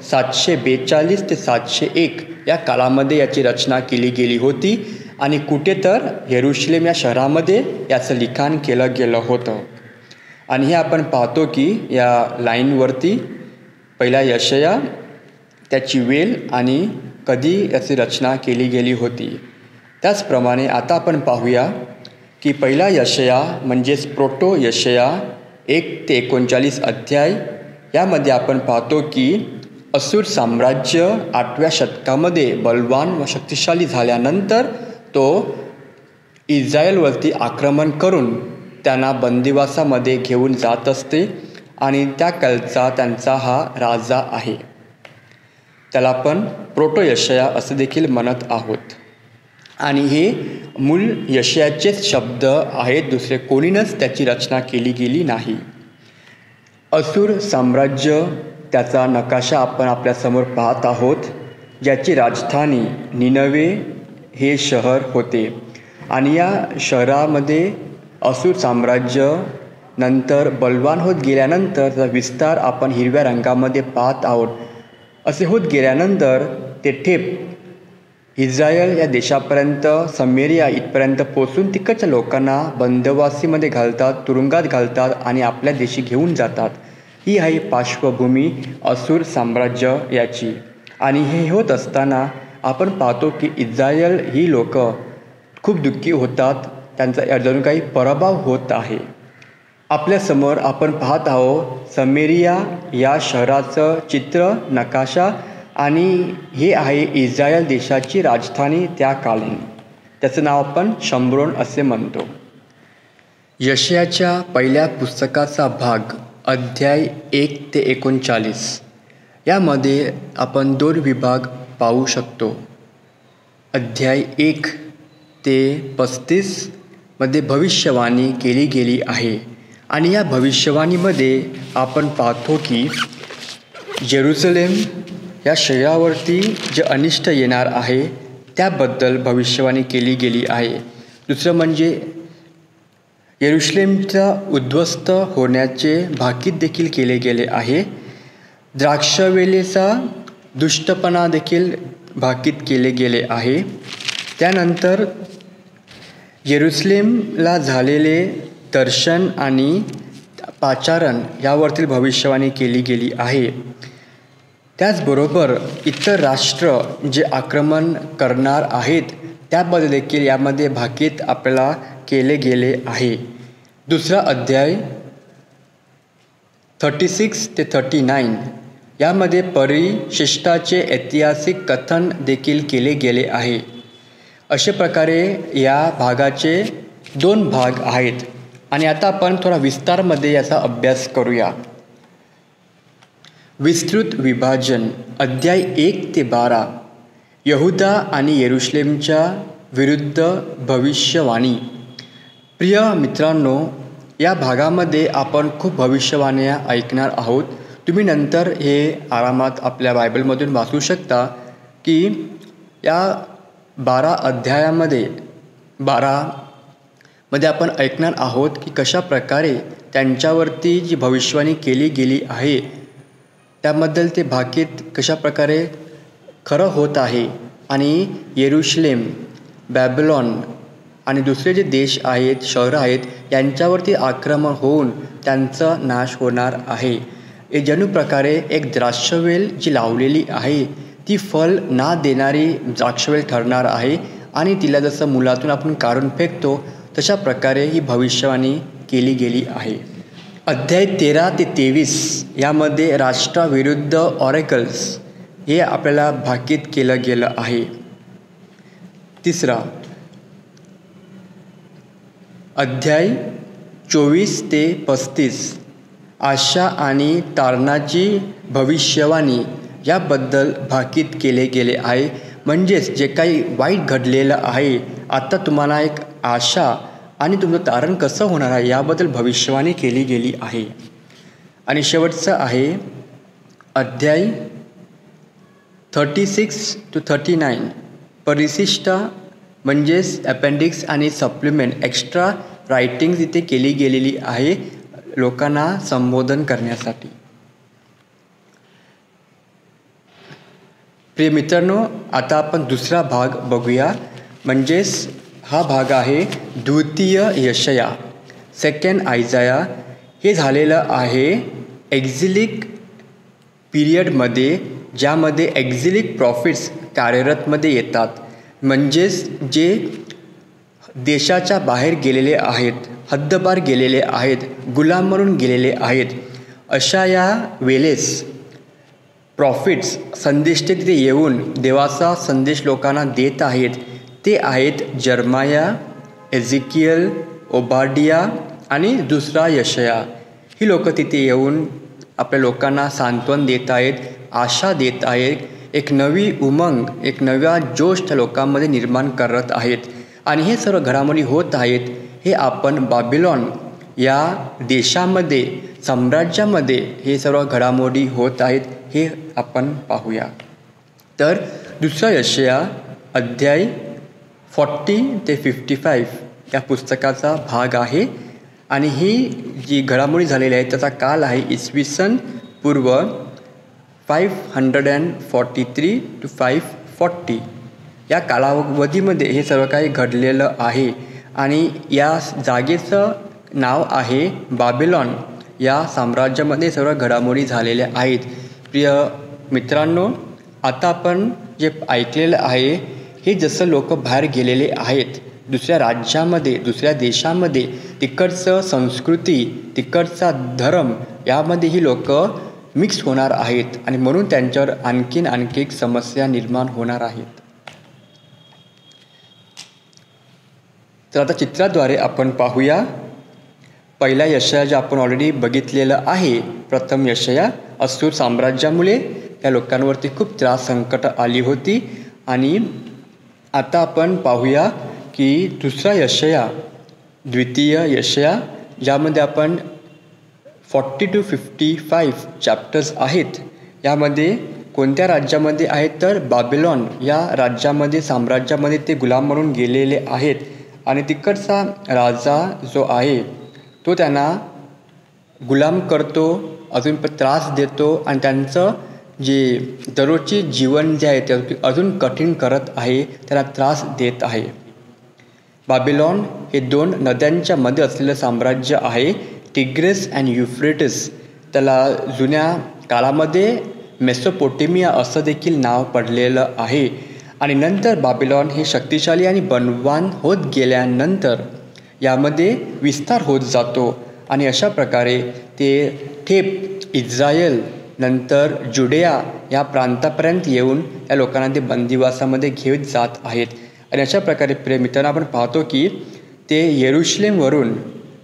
742 ते 701 या काळामध्ये याची रचना केली गेली होती आणि कुठे तर यरुशलेम या शहरामध्ये याचं लिखाण केलं गेलं होतं. आणि हे आपण पाहतो की या लाईनवरती पहिला यशया, त्याची वेळ आणि कधी याची रचना केली गेली होती. त्याचप्रमाणे आता आपण पाहूया की पहिला यशया म्हणजेच प्रोटो यशया 1 ते 39 अध्याय यामध्ये आपण पाहतो की असूर साम्राज्य 8व्या शतकामध्ये बलवान व शक्तिशाली झाल्यानंतर तो इस्रायलवरती आक्रमण करून त्यांना बंदिवासामध्ये घेऊन जात असते आणि त्या काळचा त्यांचा हा राजा आहे. त्याला आपण प्रोटो यशया असं देखील म्हणत आहोत. आणि हे मूळ यशयाचेच शब्द आहेत, दुसरे कोणीनंच त्याची रचना केली गेली नाही. असूर साम्राज्य त्याचा नकाशा आपण आपल्यासमोर पाहत आहोत, ज्याची राजधानी निनवे हे शहर होते आणि या शहरामध्ये असूर साम्राज्य नंतर बलवान होत गेल्यानंतर त्याचा विस्तार आपण हिरव्या रंगामध्ये पाहत आहोत. असे होत गेल्यानंतर ते ठेप इस्रायल या देशापर्यंत समेरिया इथपर्यंत पोचून तिकडच्या लोकांना बंदवासीमध्ये घालतात, तुरुंगात घालतात आणि आपल्या देशी घेऊन जातात. ही आहे पार्श्वभूमी असूर साम्राज्य याची. आणि हे होत असताना आपण पाहतो की इस्रायल ही लोक खूप दुःखी होतात, त्यांचा जणू काही पराभव होत आहे. आपल्यासमोर आपण पाहत आहोत समेरिया या शहराचं चित्र नकाशा आणि हे आहे इस्रायल देशाची राजधानी त्या कालीन. त्याचं नाव आपण शम्रोन असे म्हणतो. यशायाच्या पहिल्या पुस्तकाचा भाग अध्याय 1 ते 39 यामध्ये आपण 2 विभाग पाहू शकतो. अध्याय 1 ते 35 मध्ये भविष्यवाणी केली गेली आहे आणि या भविष्यवाणीमध्ये आपण पाहतो की जेरुसलेम या शहरावरती जे अनिष्ट येणार आहे त्याबद्दल भविष्यवाणी केली गेली आहे. दुसरं म्हणजे येरुशलेमचा उद्ध्वस्त होण्याचे भाकीत देखील केले गेले आहे. द्राक्षवेलीचा दुष्टपणा देखील भाकीत केले गेले आहे. त्यानंतर येरुशलेमला झालेले दर्शन आणि पाचारण यावरती भविष्यवाणी केली गेली आहे. त्याचबरोबर इतर राष्ट्र जे आक्रमण करणार आहेत त्याबद्दल देखील यामध्ये भाकीत आपल्याला केले गेले आहे. दुसरा अध्याय 36 ते 39 यामध्ये परिशिष्टाचे ऐतिहासिक कथन देखील केले गेले आहे. अशा प्रकारे या भागाचे 2 भाग आहेत आणि आता आपण थोडा विस्तारमध्ये याचा अभ्यास करूया. विस्तृत विभाजन अध्याय 1 ते 12 यहुदा आणि येरुशलेमच्या विरुद्ध भविष्यवाणी. प्रिय मित्रांनो, या भागामध्ये आपण खूप भविष्यवाण्या ऐकणार आहोत. तुम्ही नंतर हे आरामात आपल्या बायबलमधून वाचू शकता की या 12 अध्यायामध्ये 12मध्ये आपण ऐकणार आहोत की कशा प्रकारे त्यांच्यावरती जी भविष्यवाणी केली गेली आहे त्याबद्दल ते भाकीत कशा प्रकारे खरं होत आहे आणि येरुशलेम, बॅबिलॉन आणि दुसरे जे देश आहेत, शहरं आहेत यांच्यावरती आक्रमण होऊन त्यांचा नाश होणार आहे. हे जणू प्रकारे एक द्राक्षवेल जी लावलेली आहे ती फल ना देणारी द्राक्षवेल ठरणार आहे आणि तिला जसं मुलातून आपण काढून फेकतो तशा प्रकारे ही भविष्यवाणी केली गेली आहे. अध्याय 13 ते 23 यामध्ये राष्ट्राविरुद्ध ऑरेकल्स हे आपल्याला भाकीत केलं गेलं आहे. तिसरा अध्याय 24 ते 35 आशा आणि तारणाची भविष्यवाणी याबद्दल भाकीत केले गेले आहे. म्हणजेच जे काही वाईट घडलेलं आहे आता तुम्हाला एक आशा आणि तुमचं तारण कसं होणार आहे याबद्दल भविष्यवाणी केली गेली आहे. आणि शेवटचं आहे अध्याय 36 to 39 परिशिष्टा म्हणजेच अपेंडिक्स आणि सप्लिमेंट एक्स्ट्रा रायटिंग्स इथे केली गेलेली आहे लोकांना संबोधन करण्यासाठी. प्रिय मित्रांनो, आता आपण दुसरा भाग बघूया. म्हणजेच हा भाग आहे द्वितीय यशाया, सेकंड आयजाया. हे झालेलं आहे एक्झिलिक पिरियडमध्ये ज्यामध्ये एक्झिलिक प्रॉफिट्स कार्यरतमध्ये येतात. म्हणजेच जे देशाच्या बाहेर गेलेले आहेत, हद्दपार गेलेले आहेत, गुलाम म्हणून गेलेले आहेत, अशा या वेळेस प्रॉफिट्स संदेष्टे तिथे येऊन देवाचा संदेश लोकांना देत आहेत. ते आहेत जर्माया, एझेकियल, ओबाडिया आणि दुसरा यशाया. ही लोक तिथे येऊन आपल्या लोकांना सांत्वन देत आहेत, आशा देत आहेत, एक नवी उमंग, एक नव्या जोश त्या लोकांमध्ये निर्माण करत आहेत. आणि हे सर्व घडामोडी होत आहेत हे आपण बाबिलॉन या देशामध्ये, साम्राज्यामध्ये हे सर्व घडामोडी होत आहेत हे आपण पाहूया. तर दुसरा यशाया अध्याय 40 ते 55 या पुस्तकाचा भाग आहे आणि ही जी घडामोडी झालेली आहे त्याचा काल आहे इसवी सन पूर्व 543 to 540 या कालावधीमध्ये हे सर्व काही घडलेलं आहे आणि या जागेचं नाव आहे बाबिलॉन. या साम्राज्यामध्ये सर्व घडामोडी झालेल्या आहेत. प्रिय मित्रांनो, आता आपण जे ऐकलेलं आहे हे जसं लोक बाहेर गेलेले आहेत दुसऱ्या राज्यामध्ये, दुसऱ्या देशामध्ये, तिकडचं संस्कृती, तिकडचा धर्म यामध्ये ही लोक मिक्स होणार आहेत आणि म्हणून त्यांच्यावर आणखी एक समस्या निर्माण होणार आहेत. तर आता चित्राद्वारे आपण पाहूया. पहिला यशया जे आपण ऑलरेडी बघितलेलं आहे. प्रथम यशया, असूर साम्राज्यामुळे या लोकांवरती खूप त्रास संकट आली होती आणि आता आपण पाहूया की दुसरा यशया, द्वितीय यशया, ज्यामध्ये आपण 40 to 55 चॅप्टर्स आहेत. यामध्ये कोणत्या राज्यामध्ये आहेत तर बाबिलॉन या राज्यामध्ये, साम्राज्यामध्ये ते गुलाम म्हणून गेलेले आहेत आणि तिकडचा राजा जो आहे तो त्यांना गुलाम करतो, अजून पण त्रास देतो आणि त्यांचं जे दररोजचे जीवन जे आहे ते अजून कठीण करत आहे, त्यांना त्रास देत आहे. बाबिलॉन हे 2 नद्यांच्या मध्ये असलेलं साम्राज्य आहे. टिग्रिस अँड युफ्रेटिस, त्याला जुन्या काळामध्ये मेसोपोटेमिया असं देखील नाव पडलेलं आहे. आणि नंतर बाबिलॉन हे शक्तिशाली आणि बलवान होत गेल्यानंतर यामध्ये विस्तार होत जातो आणि अशा प्रकारे ते थेप इस्रायल नंतर जुडेया या प्रांतापर्यंत येऊन या लोकांना ते बंदिवासामध्ये घेत जात आहेत. आणि अशा प्रकारे प्रेमितांना आपण पाहतो की ते येरुशलेमवरून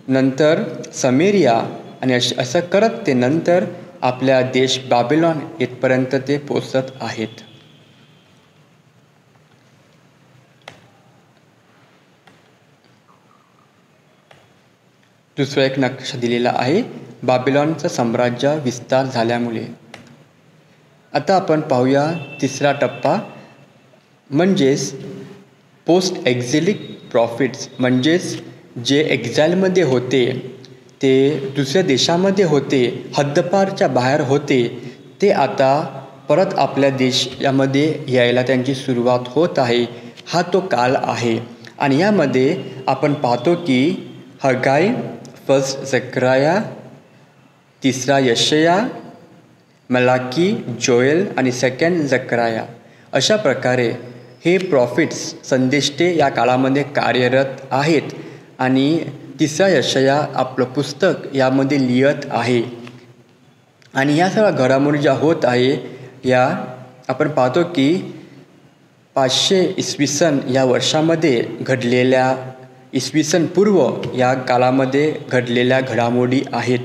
नंतर समेरिया आणि असं करत ते नंतर आपल्या देश बाबिलॉन इथपर्यंत ते पोचत आहेत. दुसरा एक नकाशा दिलेला आहे बाबिलॉनचं साम्राज्य विस्तार झाल्यामुळे. आता आपण पाहूया तिसरा टप्पा, म्हणजेच पोस्ट एक्झिलिक प्रॉफिट्स, म्हणजेच जे एक्झाईलमध्ये होते, ते दुसऱ्या देशामध्ये होते, हद्दपारच्या बाहेर होते, ते आता परत आपल्या देशामध्ये यायला त्यांची सुरुवात होत आहे. हा तो काल आहे आणि यामध्ये आपण पाहतो की हगाई, फर्स्ट झकराया, तिसरा यशया, मलाकी, जोएल आणि सेकंड झकराया अशा प्रकारे हे प्रॉफिट्स, संदेष्टे या काळामध्ये कार्यरत आहेत. आणि तिसरा यशया आपलं पुस्तक यामध्ये लिहित आहे. आणि या सर्व घडामोडी ज्या होत आहे या आपण पाहतो की 500 इसवी सन या वर्षामध्ये घडलेल्या, इसवी सन पूर्व या काळामध्ये घडलेल्या घडामोडी आहेत.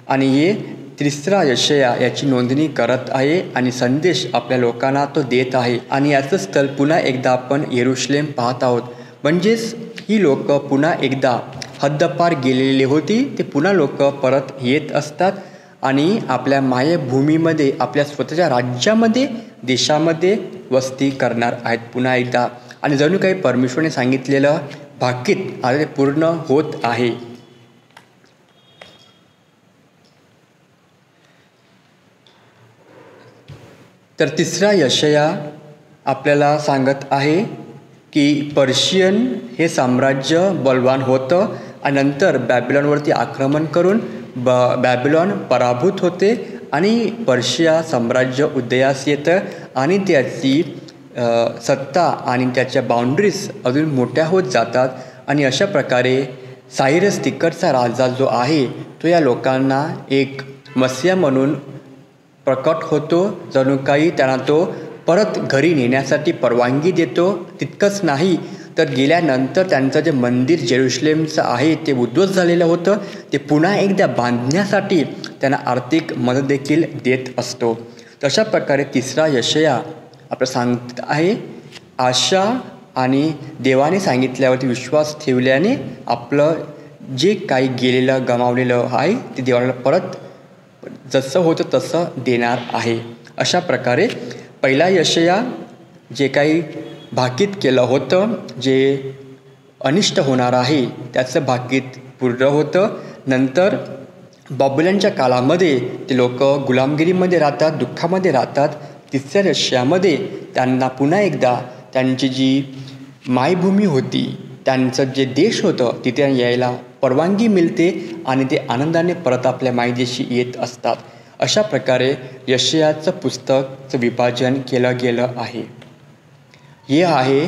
आणि हे तिसरा यशया याची नोंदणी करत आहे आणि संदेश आपल्या लोकांना तो देत आहे. आणि याचं स्थळ पुन्हा एकदा आपण येरुशलेम पाहत आहोत. म्हणजेच ही लोक पुन्हा एकदा हद्दपार गेलेली होती, ते पुन्हा लोक परत येत असतात आणि आपल्या मायभूमीमध्ये, आपल्या स्वतःच्या राज्यामध्ये, देशामध्ये वस्ती करणार आहेत पुन्हा एकदा. आणि जणू काही परमेश्वराने सांगितलेलं भाकीत आता ते पूर्ण होत आहे. तर तिसरा यशया आपल्याला सांगत आहे की पर्शियन हे साम्राज्य बलवान होतं आणि नंतर बॅबिलॉनवरती आक्रमण करून बॅबिलॉन पराभूत होते आणि पर्शिया साम्राज्य उदयास येतं आणि त्याची सत्ता आणि त्याच्या बाउंड्रीज अजून मोठ्या होत जातात. आणि अशा प्रकारे सायरस तिकडचा राजा जो आहे तो या लोकांना एक मसिया म्हणून प्रकट होतो. जणू काही त्यांना तो परत घरी नेण्यासाठी परवानगी देतो. तितकंच नाही तर गेल्यानंतर त्यांचं जे मंदिर जेरुसलेमचं आहे ते उद्ध्वस्त झालेलं होतं, ते पुन्हा एकदा बांधण्यासाठी त्यांना आर्थिक मदत देखील देत असतो. तशा प्रकारे तिसरा यशया आपलं सांगत आहे आशा आणि देवाने सांगितल्यावरती विश्वास ठेवल्याने आपलं जे काही गेलेलं, गमावलेलं आहे ते देवाला परत जसं होतं तसं देणार आहे. अशा प्रकारे पहिला यशया जे काही भाकीत केलं होतं. जे अनिष्ट होणार आहे त्याचं भाकीत पूर्ण होतं. नंतर बाबेलच्या काळामध्ये ते लोक गुलामगिरीमध्ये राहतात, दुःखामध्ये राहतात. तिसऱ्या रशियामध्ये त्यांना पुन्हा एकदा त्यांची जी मायभूमी होती, त्यांचं जे देश होतं तिथे यायला परवानगी मिळते आणि ते आनंदाने परत आपल्या मायदेशी येत असतात. अशा प्रकारे यशायाचं पुस्तकचं विभाजन केलं गेलं आहे. हे आहे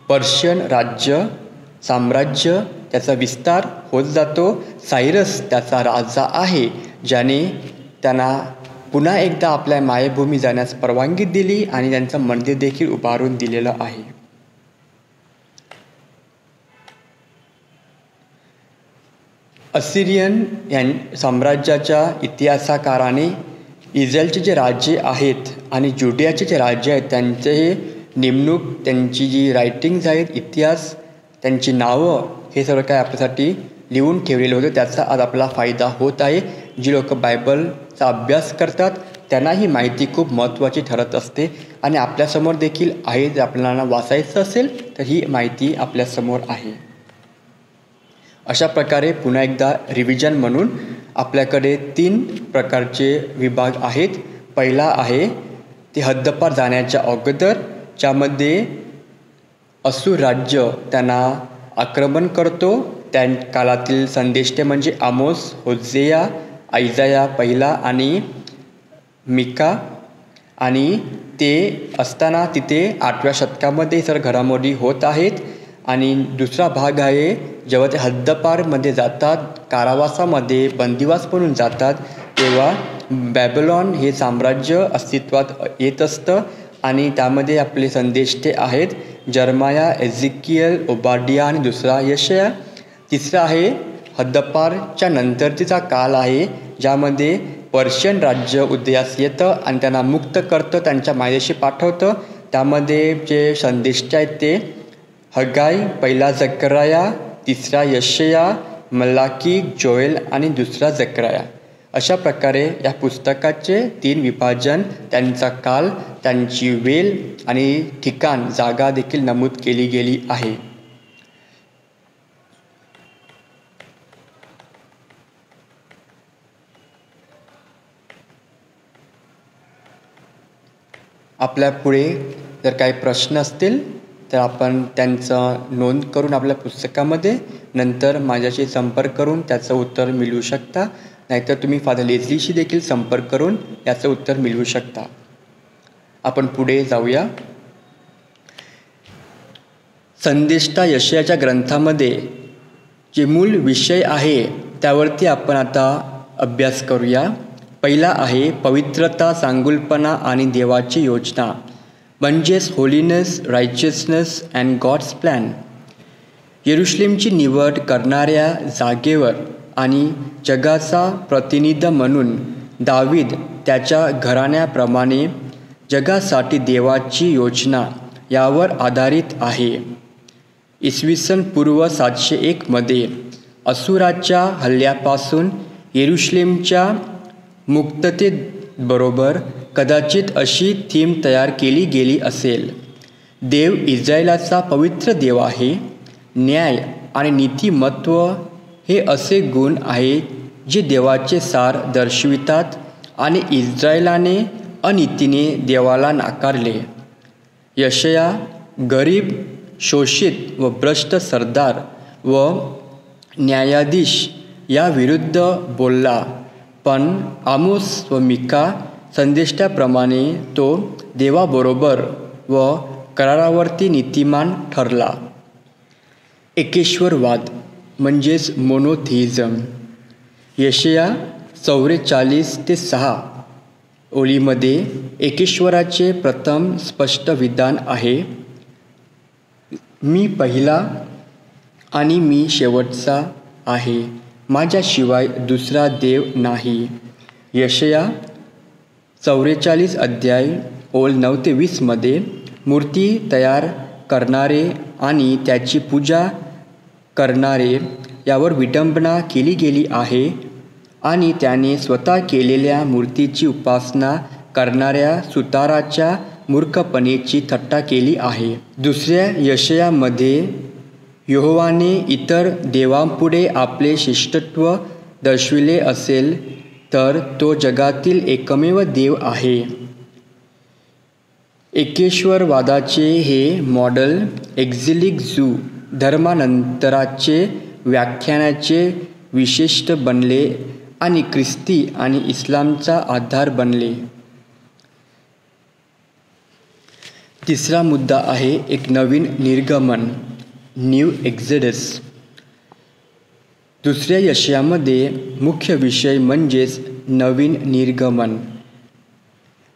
पर्शियन राज्य साम्राज्य, त्याचा विस्तार होत जातो. सायरस त्याचा राजा आहे, ज्याने त्यांना पुन्हा एकदा आपल्या मायभूमी जाण्यास परवानगी दिली आणि त्यांचं मंदिर देखील उभारून दिलेलं आहे. असिरियन साम्राज्याच्या इतिहासकाराने इस्रायलचे जे राज्य आहेत आणि जुडियाचे जे राज्य आहेत त्यांचे हे नेमणूक, त्यांची जी रायटिंग्ज आहेत, इतिहास, त्यांची नावं, हे सगळं काय आपल्यासाठी लिहून ठेवलेलं होतं. त्याचा आज आपला फायदा होत आहे. जी लोक बायबलचा अभ्यास करतात त्यांना ही माहिती खूप महत्त्वाची ठरत असते आणि आपल्यासमोर देखील आहे. जर आपल्याला वाचायचं असेल तर ही माहिती आपल्यासमोर आहे. अशा प्रकारे पुन्हा एकदा रिव्हिजन म्हणून आपल्याकडे 3 प्रकारचे विभाग आहेत. पहिला आहे ते हद्दपार जाण्याच्या अगोदर, ज्यामध्ये असूर राज्य त्यांना आक्रमण करतो. त्या काळातील संदेष्टे म्हणजे आमोस, होजेया, आयजाया पहिला आणि मिका. आणि ते असताना तिथे 8व्या शतकामध्ये सर घडामोडी होत आहेत. आणि दुसरा भाग आहे जेव्हा ते हद्दपारमध्ये जातात, कारावासामध्ये बंदिवास म्हणून जातात, तेव्हा बॅबिलॉन हे साम्राज्य अस्तित्वात येत असतं आणि त्यामध्ये आपले संदेष्टे आहेत जर्माया, एझेकियल, ओबाडिया आणि दुसरा यशाया. तिसरा आहे हद्दपारच्या नंतरचा काळ आहे, ज्यामध्ये पर्शियन राज्य उदयास येतं आणि त्यांना मुक्त करतं, त्यांच्या मायदेशी पाठवतं. त्यामध्ये जे संदेष्टे आहेत ते हगाय, पहिला जकराया, तिसरा यशाया, मलाकी, जोएल आणि दुसरा जकराया. अशा प्रकारे या पुस्तकाचे 3 विभाजन, त्यांचा काल, त्यांची वेळ आणि ठिकाण, जागा देखील नमूद केली गेली आहे. आपल्या पुढे जर काही प्रश्न असतील तर आपण त्यांचं नोंद करून आपल्या पुस्तकामध्ये नंतर माझ्याशी संपर्क करून त्याचं उत्तर मिळवू शकता. नाहीतर तुम्ही फादर लेझलीशी देखील संपर्क करून याचं उत्तर मिळवू शकता. आपण पुढे जाऊया. संदेष्टा यशायाच्या ग्रंथामध्ये जे मूल विषय आहे त्यावरती आपण आता अभ्यास करूया. पहिला आहे पवित्रता, चांगुलपणा आणि देवाची योजना, म्हणजेच होलीनेस, रायचियसनेस अँड गॉड्स प्लॅन. येरुशलेमची निवड करणाऱ्या जागेवर आणि जगाचा प्रतिनिधी म्हणून दावीद त्याच्या घराण्याप्रमाणे जगासाठी देवाची योजना यावर आधारित आहे. इसवी सन पूर्व 701 मध्ये असुराच्या हल्ल्यापासून येरुशलेमच्या मुक्ततेबरोबर कदाचित अशी थीम तयार केली गेली असेल. देव इस्रायलाचा पवित्र देव आहे. न्याय आणि नीतिमत्व हे असे गुण आहेत जे देवाचे सार दर्शवितात आणि इस्रायलाने अनितीने देवाला नाकारले. यशाया गरीब, शोषित व भ्रष्ट सरदार व न्यायाधीश या विरुद्ध बोलला, पण आमोस व मिका संदेष्टाप्रमाणे तो देवाबरोबर व करारावरती नीतिमान ठरला. एकेश्वरवाद म्हणजेच मोनोथिइझम. यशाया 44-6 ओळीमध्ये एकेश्वराचे प्रथम स्पष्ट विधान आहे. मी पहिला आणि मी शेवटचा आहे, माझ्याशिवाय दुसरा देव नाही. यशाया 44 अध्याय ओळ 9-20 मध्ये मूर्ती तयार करणारे आणि त्याची पूजा करणारे यावर विडंबना केली गेली आहे आणि त्याने स्वतः केलेल्या मूर्तीची उपासना करणाऱ्या सुताराच्या मूर्खपणेची थट्टा केली आहे. दुसऱ्या यशयामध्ये यहोवाने इतर देवांपुढे आपले श्रेष्ठत्व दर्शविले असेल तर तो जगातील एकमेव देव आहे. एकेश्वरवादाचे हे मॉडेल एक्झिलिक ज्यू धर्मानंतराचे व्याख्यानाचे विशिष्ट बनले आणि ख्रिस्ती आणि इस्लामचा आधार बनले. तिसरा मुद्दा आहे एक नवीन निर्गमन, न्यू एक्झोडस. दुसऱ्या यशयामध्ये मुख्य विषय म्हणजेच नवीन निर्गमन.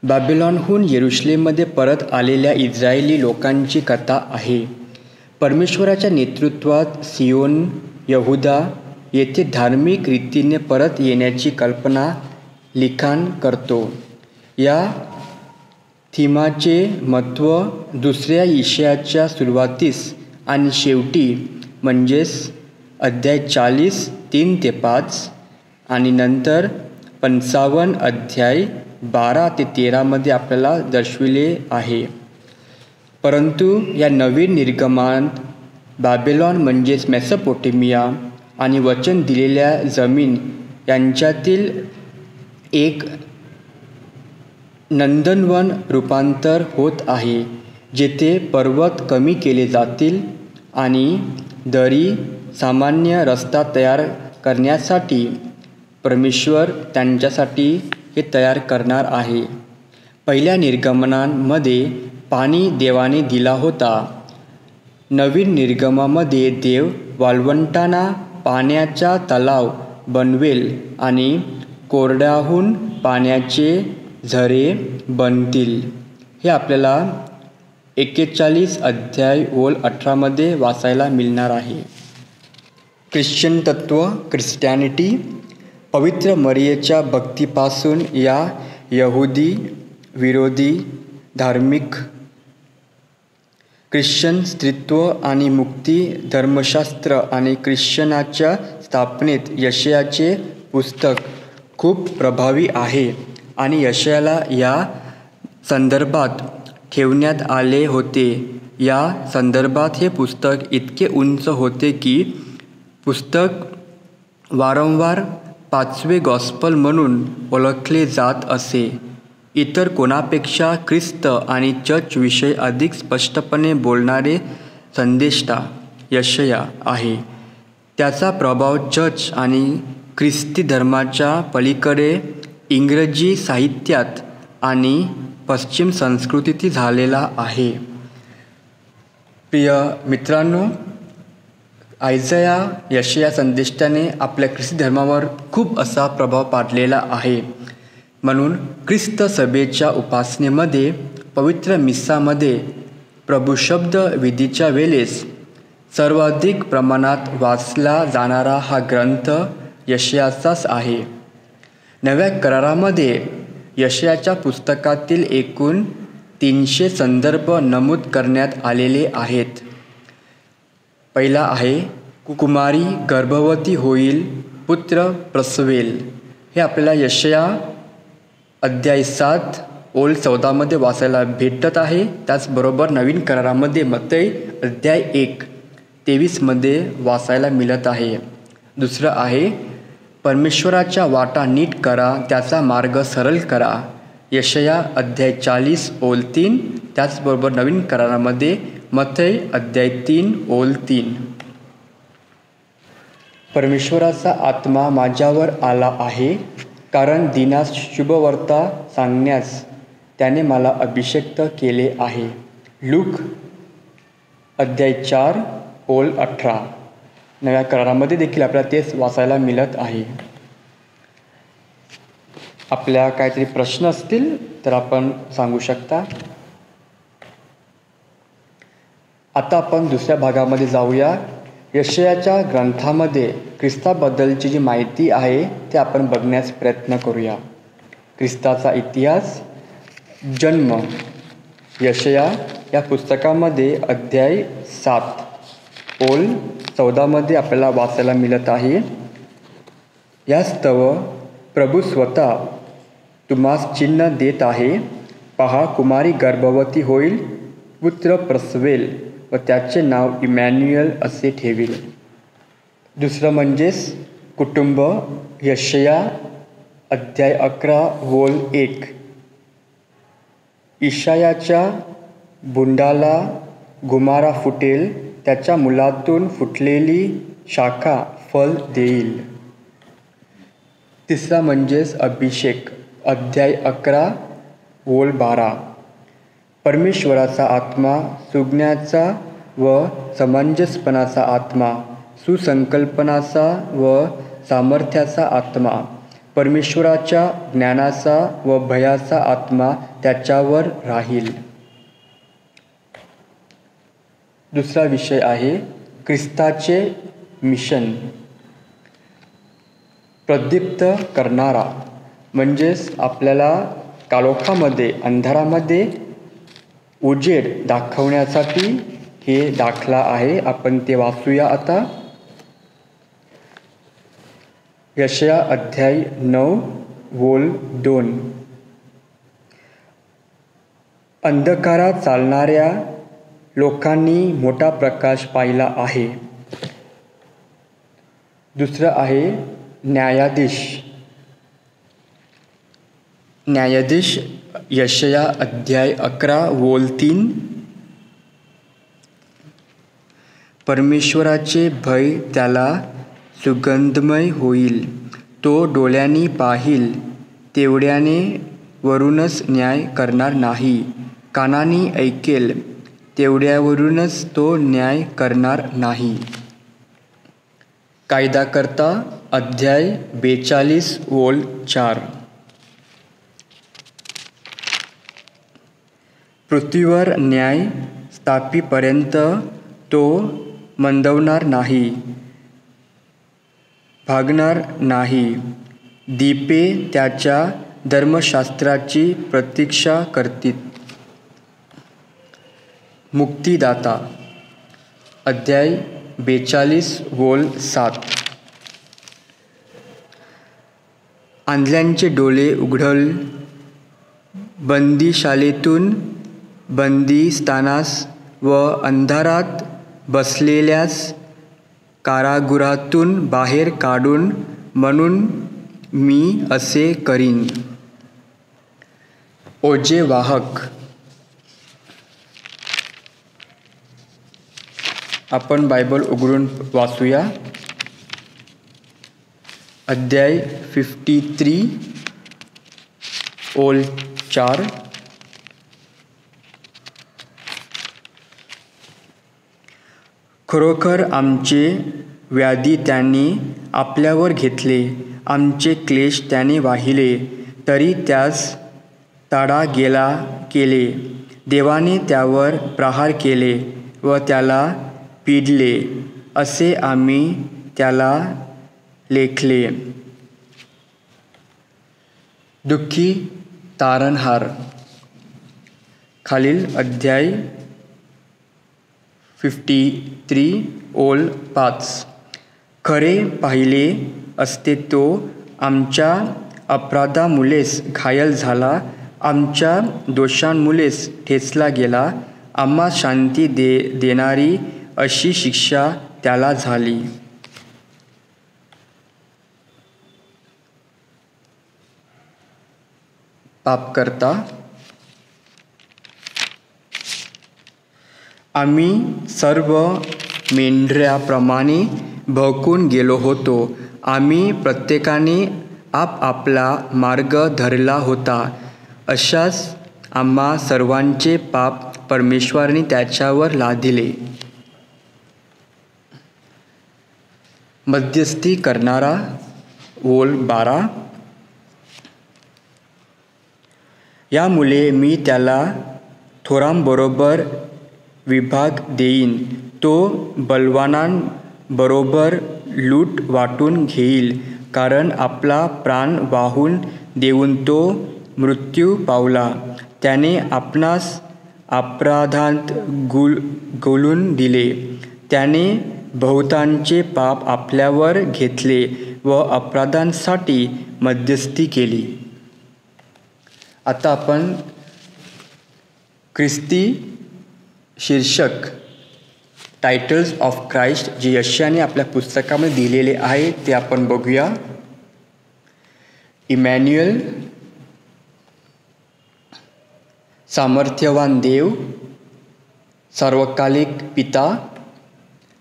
बॅबिलॉनहून येरुशलेममध्ये परत आलेल्या इस्रायली लोकांची कथा आहे. परमेश्वराच्या नेतृत्वात सियोन, यहुदा येथे धार्मिक रीतीने परत येण्याची कल्पना लिखाण करतो. या थीमाचे महत्त्व दुसऱ्या यशयाच्या सुरुवातीस आणि शेवटी म्हणजेच अध्याय 40 3 ते 5 आणि नंतर 55 अध्याय 12 ते 13 मध्ये आपल्याला दर्शविले आहे. परंतु या नवीन निर्गमनात बॅबिलॉन म्हणजेच मेसोपोटेमिया आणि वचन दिलेल्या जमीन यांच्यातील एक नंदनवन रूपांतर होत आहे, जेथे पर्वत कमी केले जातील आणि दरी सामान्य रस्ता तयार करण्यासाठी परमेश्वर त्यांच्यासाठी हे तयार करणार आहे. पहिल्या निर्गमनामध्ये पाणी देवाने दिला होता. नवीन निर्गमामध्ये देव वाळवंटांना पाण्याचा तलाव बनवेल आणि कोरड्याहून पाण्याचे झरे बनतील. हे आपल्याला 41 अध्याय ओळ 18 मध्ये वाचायला मिळणार आहे. ख्रिश्चन तत्त्व, ख्रिस्टियानिटी. पवित्र मरियेच्या भक्तीपासून या यहुदी विरोधी धार्मिक ख्रिश्चन स्त्रीत्व आणि मुक्ती धर्मशास्त्र आणि ख्रिश्चनाच्या स्थापनेत यशयाचे पुस्तक खूप प्रभावी आहे आणि यशयाला या संदर्भात ठेवण्यात आले होते. या संदर्भात हे पुस्तक इतके उंच होते की पुस्तक वारंवार 5वे गॉस्पल म्हणून ओळखले जात असे. इतर कोणापेक्षा ख्रिस्त आणि चर्चविषयी अधिक स्पष्टपणे बोलणारे संदेष्टा यशया आहे. त्याचा प्रभाव चर्च आणि ख्रिस्ती धर्माच्या पलीकडे इंग्रजी साहित्यात आणि पश्चिम संस्कृतीत झालेला आहे. प्रिय मित्रांनो, आयझया यशया संदेष्टाने आपल्या ख्रिस्ती धर्मावर खूप असा प्रभाव पाडलेला आहे. म्हणून ख्रिस्त सभेच्या उपासनेमध्ये, पवित्र मिसामध्ये प्रभू शब्द विधीच्या वेळेस सर्वाधिक प्रमाणात वाचला जाणारा हा ग्रंथ यशयाचाच आहे. नव्या करारामध्ये यशयाच्या पुस्तकातील एकूण 300 संदर्भ नमूद करण्यात आलेले आहेत. पहिला आहे कुमारी गर्भवती होईल, पुत्र प्रसवेल. हे आपल्याला यशया अध्याय 7 ओळ 14 मध्ये वाचायला भेटत आहे. त्याचबरोबर नवीन करारामध्ये मत्तई अध्याय 1 23 मध्ये वाचायला मिळत आहे. दुसरं आहे परमेश्वराच्या वाटा नीट करा, त्याचा मार्ग सरळ करा. यशया अध्याय 40 ओळ 3. त्याचबरोबर नवीन करारामध्ये मत्तई अध्याय 3 ओळ 3. परमेश्वराचा आत्मा माझ्यावर आला आहे, कारण दीनास शुभवार्ता सांगण्यास त्याने मला अभिषेक्त केले आहे. लूक अध्याय 4 ओळ 18. नव्या करारामध्ये देखील आपल्याला तेच वाचायला मिळत आहे. आपल्या काहीतरी प्रश्न असतील तर आपण सांगू शकता. आता आपण दुसऱ्या भागामध्ये जाऊया. यशयाच्या ग्रंथामध्ये ख्रिस्ताबद्दलची जी माहिती आहे ते आपण बघण्यास प्रयत्न करूया. ख्रिस्ताचा इतिहास, जन्म. यशया या पुस्तकामध्ये अध्याय 7 ओळ 14 मध्ये आपल्याला वाचायला मिळत आहे. यास्तव प्रभू स्वतः तुम्हास चिन्ह देत आहे, पहा, कुमारी गर्भवती होईल, पुत्र प्रसवेल व त्याचे नाव इमॅन्युएल असे ठेवील. दुसरं म्हणजेच कुटुंब. यशया अध्याय 11 वोल 1. इशायाच्या बुंडाला घुमारा फुटेल, त्याच्या मुलातून फुटलेली शाखा फल देईल. तिसरा म्हणजेच अभिषेक. अध्याय 11 वोल 12. परमेश्वराचा आत्मा, सुज्ञाचा व समंजसपणाचा आत्मा, सुसंकल्पनाचा व सामर्थ्याचा आत्मा, परमेश्वराच्या ज्ञानाचा व भयाचा आत्मा त्याच्यावर राहील. दुसरा विषय आहे ख्रिस्ताचे मिशन. प्रदीप्त करणारा म्हणजेच आपल्याला काळोखामध्ये, अंधारामध्ये उजेड दाखवण्यासाठी हे दाखला आहे. आपण ते वाचूया आता. यशया अध्याय 9 वोल 2. अंधकारात चालणाऱ्या लोकांनी मोठा प्रकाश पाहिला आहे. दुसरं आहे न्यायाधीश. न्यायाधीश. यशया अध्याय 11 वोल 3. परमेश्वराचे भय त्याला सुगंधमय होईल. तो डोळ्यांनी पाहील, तेवढ्याने वरूनच न्याय करणार नाही. कानांनी ऐकेल, तेवढ्यावरूनच तो न्याय करणार नाही. कायदाकर्ता अध्याय 42 वोल 4. पृथ्वीवर न्याय स्थापीपर्यंत तो मंदवणार नाही, भागणार नाही. दीपे त्याच्या धर्मशास्त्राची प्रतीक्षा करतील. मुक्तिदाता अध्याय 42 वोल 7. आंधळ्यांचे डोळे उघडल, बंदीशाळेतून बंदिस्थानास व अंधारात बसलेल्यास कारागृहातून बाहेर काढून, म्हणून मी असे करीन. ओझे वाहक. आपण बायबल उघडून वाचूया. अध्याय 53 ओल 4. खरोखर आमचे व्याधी त्याने आपल्यावर घेतले, आमचे क्लेश त्याने वाहिले, तरी त्यास ताडा केले. देवाने त्यावर प्रहार केले व त्याला पिडले, असे आम्ही त्याला लेखले. दुःखी तारणहार. खालील अध्याय 53 ओल 5. खरे पाहिले असते तो आमच्या अपराधामुळेच घायल झाला, आमच्या दोषांमुळेच ठेचला गेला. आम्हा शांती देणारी अशी शिक्षा त्याला झाली. पापकर्ता. आम्ही सर्व मेंढऱ्याप्रमाणे भटकून गेलो होतो. आम्ही प्रत्येकाने आपापला मार्ग धरला होता. अशाच आम्हा सर्वांचे पाप परमेश्वराने त्याच्यावर लादिले. मध्यस्थी करणारा ओल 12. यामुळे मी त्याला थोरांबरोबर विभाग देईन. तो बलवानांबरोबर लूट वाटून घेईल, कारण आपला प्राण वाहून देऊन तो मृत्यू पावला. त्याने आपणास अपराधात गळून दिले. त्याने बहुतांचे पाप आपल्यावर घेतले व अपराधांसाठी मध्यस्थी केली. आता आपण ख्रिस्ती शीर्षक टायटल्स ऑफ क्राइस्ट जे यशाने आपल्या पुस्तकामध्ये दिलेले आहे ते आपण बघूया. इमॅन्युअल, सामर्थ्यवान देव, सार्वकालिक पिता,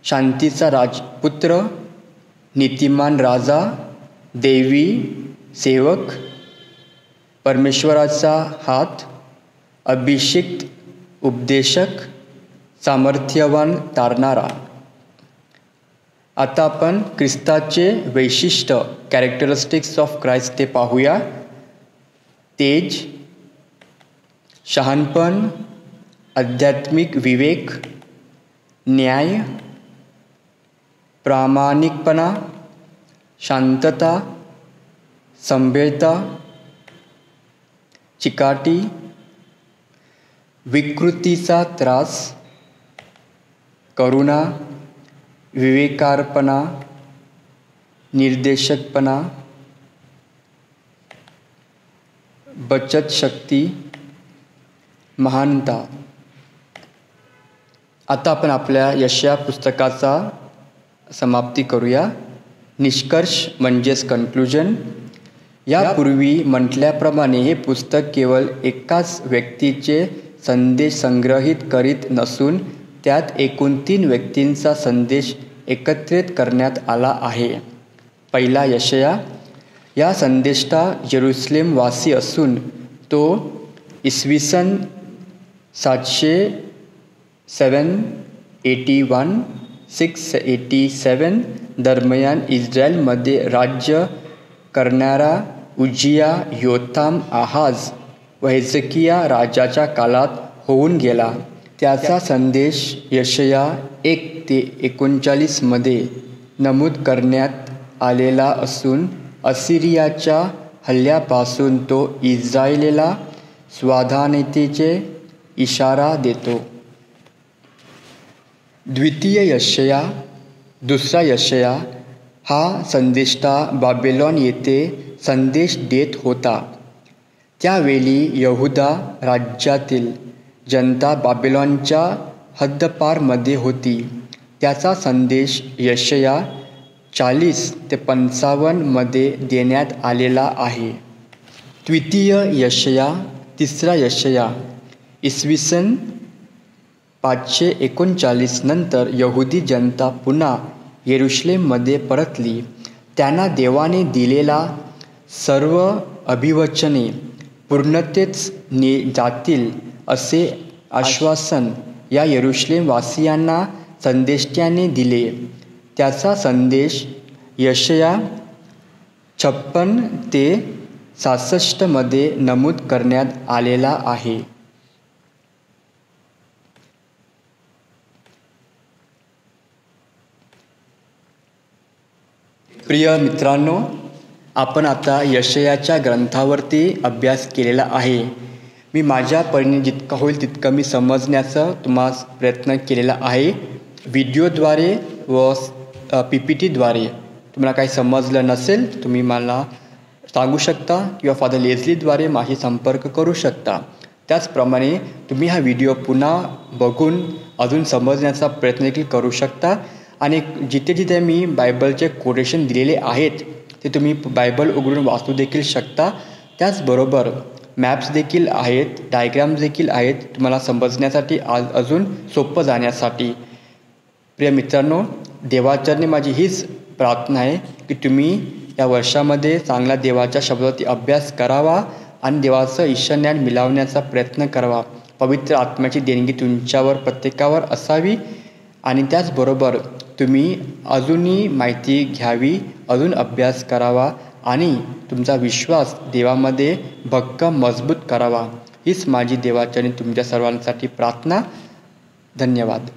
शांतीचा राजपुत्र, नीतिमान राजा, देवी सेवक, परमेश्वराचा हात, अभिषिक्त उपदेशक, सामर्थ्यवान तारणारा. आता आपण ख्रिस्ताचे वैशिष्ट्य कॅरेक्टरिस्टिक्स ऑफ क्राइस्ट ते पाहूया. तेज, शहाणपण, आध्यात्मिक विवेक, न्याय, प्रामाणिकपणा, शांतता, सभ्यता, चिकाटी, विकृतीचा त्रास, करुणा, विवेकारपणा, निर्देशकपणा, बचत शक्ती, महानता. आता आपण आपल्या यशया पुस्तकाचा समाप्ती करूया. निष्कर्ष म्हणजेच कन्क्लुजन. यापूर्वी म्हटल्याप्रमाणे हे पुस्तक केवळ एकाच व्यक्तीचे संदेश संग्रहित करीत नसून त्यात एकूण 3 व्यक्तींचा संदेश एकत्रित करण्यात आला आहे. पहिला यशया. या संदेष्टा जेरुसलेमवासी असून तो इसवी सन 781-687 दरम्यान इस्रायलमध्ये राज्य करणारा उजिया, योथाम, आहाज व हेzeकिया राजाच्या काळात होऊन गेला. त्याचा संदेश यशया 1-39 मध्ये नमूद करण्यात आलेला असून असिरियाच्या हल्ल्यापासून तो इस्रायलेला स्वाधीनतेचे इशारा देतो. द्वितीय यशया, दुसरा यशया हा संदेष्टा बाबेलॉन येथे संदेश देत होता. त्यावेळी यहुदा राज्यातील जनता बाबेलॉनच्या हद्दपारमध्ये होती. त्याचा संदेश यशया 40-55 मध्ये देण्यात आलेला आहे. तृतीय यशया, तिसरा यशया. इसवी सन 539 नंतर यहुदी जनता पुन्हा येरुशलेममध्ये परतली. त्यांना देवाने दिलेला सर्व अभिवचने पूर्णतेस जातील असे आश्वासन या येरुशलेमवासियांना संदेष्ट्याने दिले. त्याचा संदेश यशया 56-66 मध्ये नमूद करण्यात आलेला आहे. प्रिय मित्रांनो, आपण आता यशयाच्या ग्रंथावरती अभ्यास केलेला आहे. मी माझ्या परीने जितका होईल तितकं मी समजण्याचा तुम्हाला प्रयत्न केलेला आहे. व्हिडिओद्वारे व PPTद्वारे तुम्हाला काही समजलं नसेल तुम्ही मला सांगू शकता किंवा फादर लेझलीद्वारे माझी संपर्क करू शकता. त्याचप्रमाणे तुम्ही हा व्हिडिओ पुन्हा बघून अजून समजण्याचा प्रयत्न देखील करू शकता. आणि जिथे जिथे मी बायबलचे कोटेशन दिलेले आहेत ते तुम्ही बायबल उघडून वाचू देखील शकता. त्याचबरोबर मॅप्स देखील आहेत, डायग्राम्स देखील आहेत तुम्हाला समजण्यासाठी अजून सोपं जाण्यासाठी. प्रिय मित्रांनो, देवाचरणी माझी हीच प्रार्थना आहे की तुम्ही या वर्षामध्ये चांगला देवाच्या शब्दावरती अभ्यास करावा आणि देवाचं ईश्वरज्ञान मिळवण्याचा प्रयत्न करावा. पवित्र आत्म्याची देणगी तुमच्यावर प्रत्येकावर असावी आणि त्याचबरोबर तुम्ही अजूनही माहिती घ्यावी, अजून अभ्यास करावा आणि तुमचा विश्वास देवामध्ये भक्कम मजबूत करावा. हीच माझी देवाचरणी तुमच्या सर्वांसाठी प्रार्थना. धन्यवाद.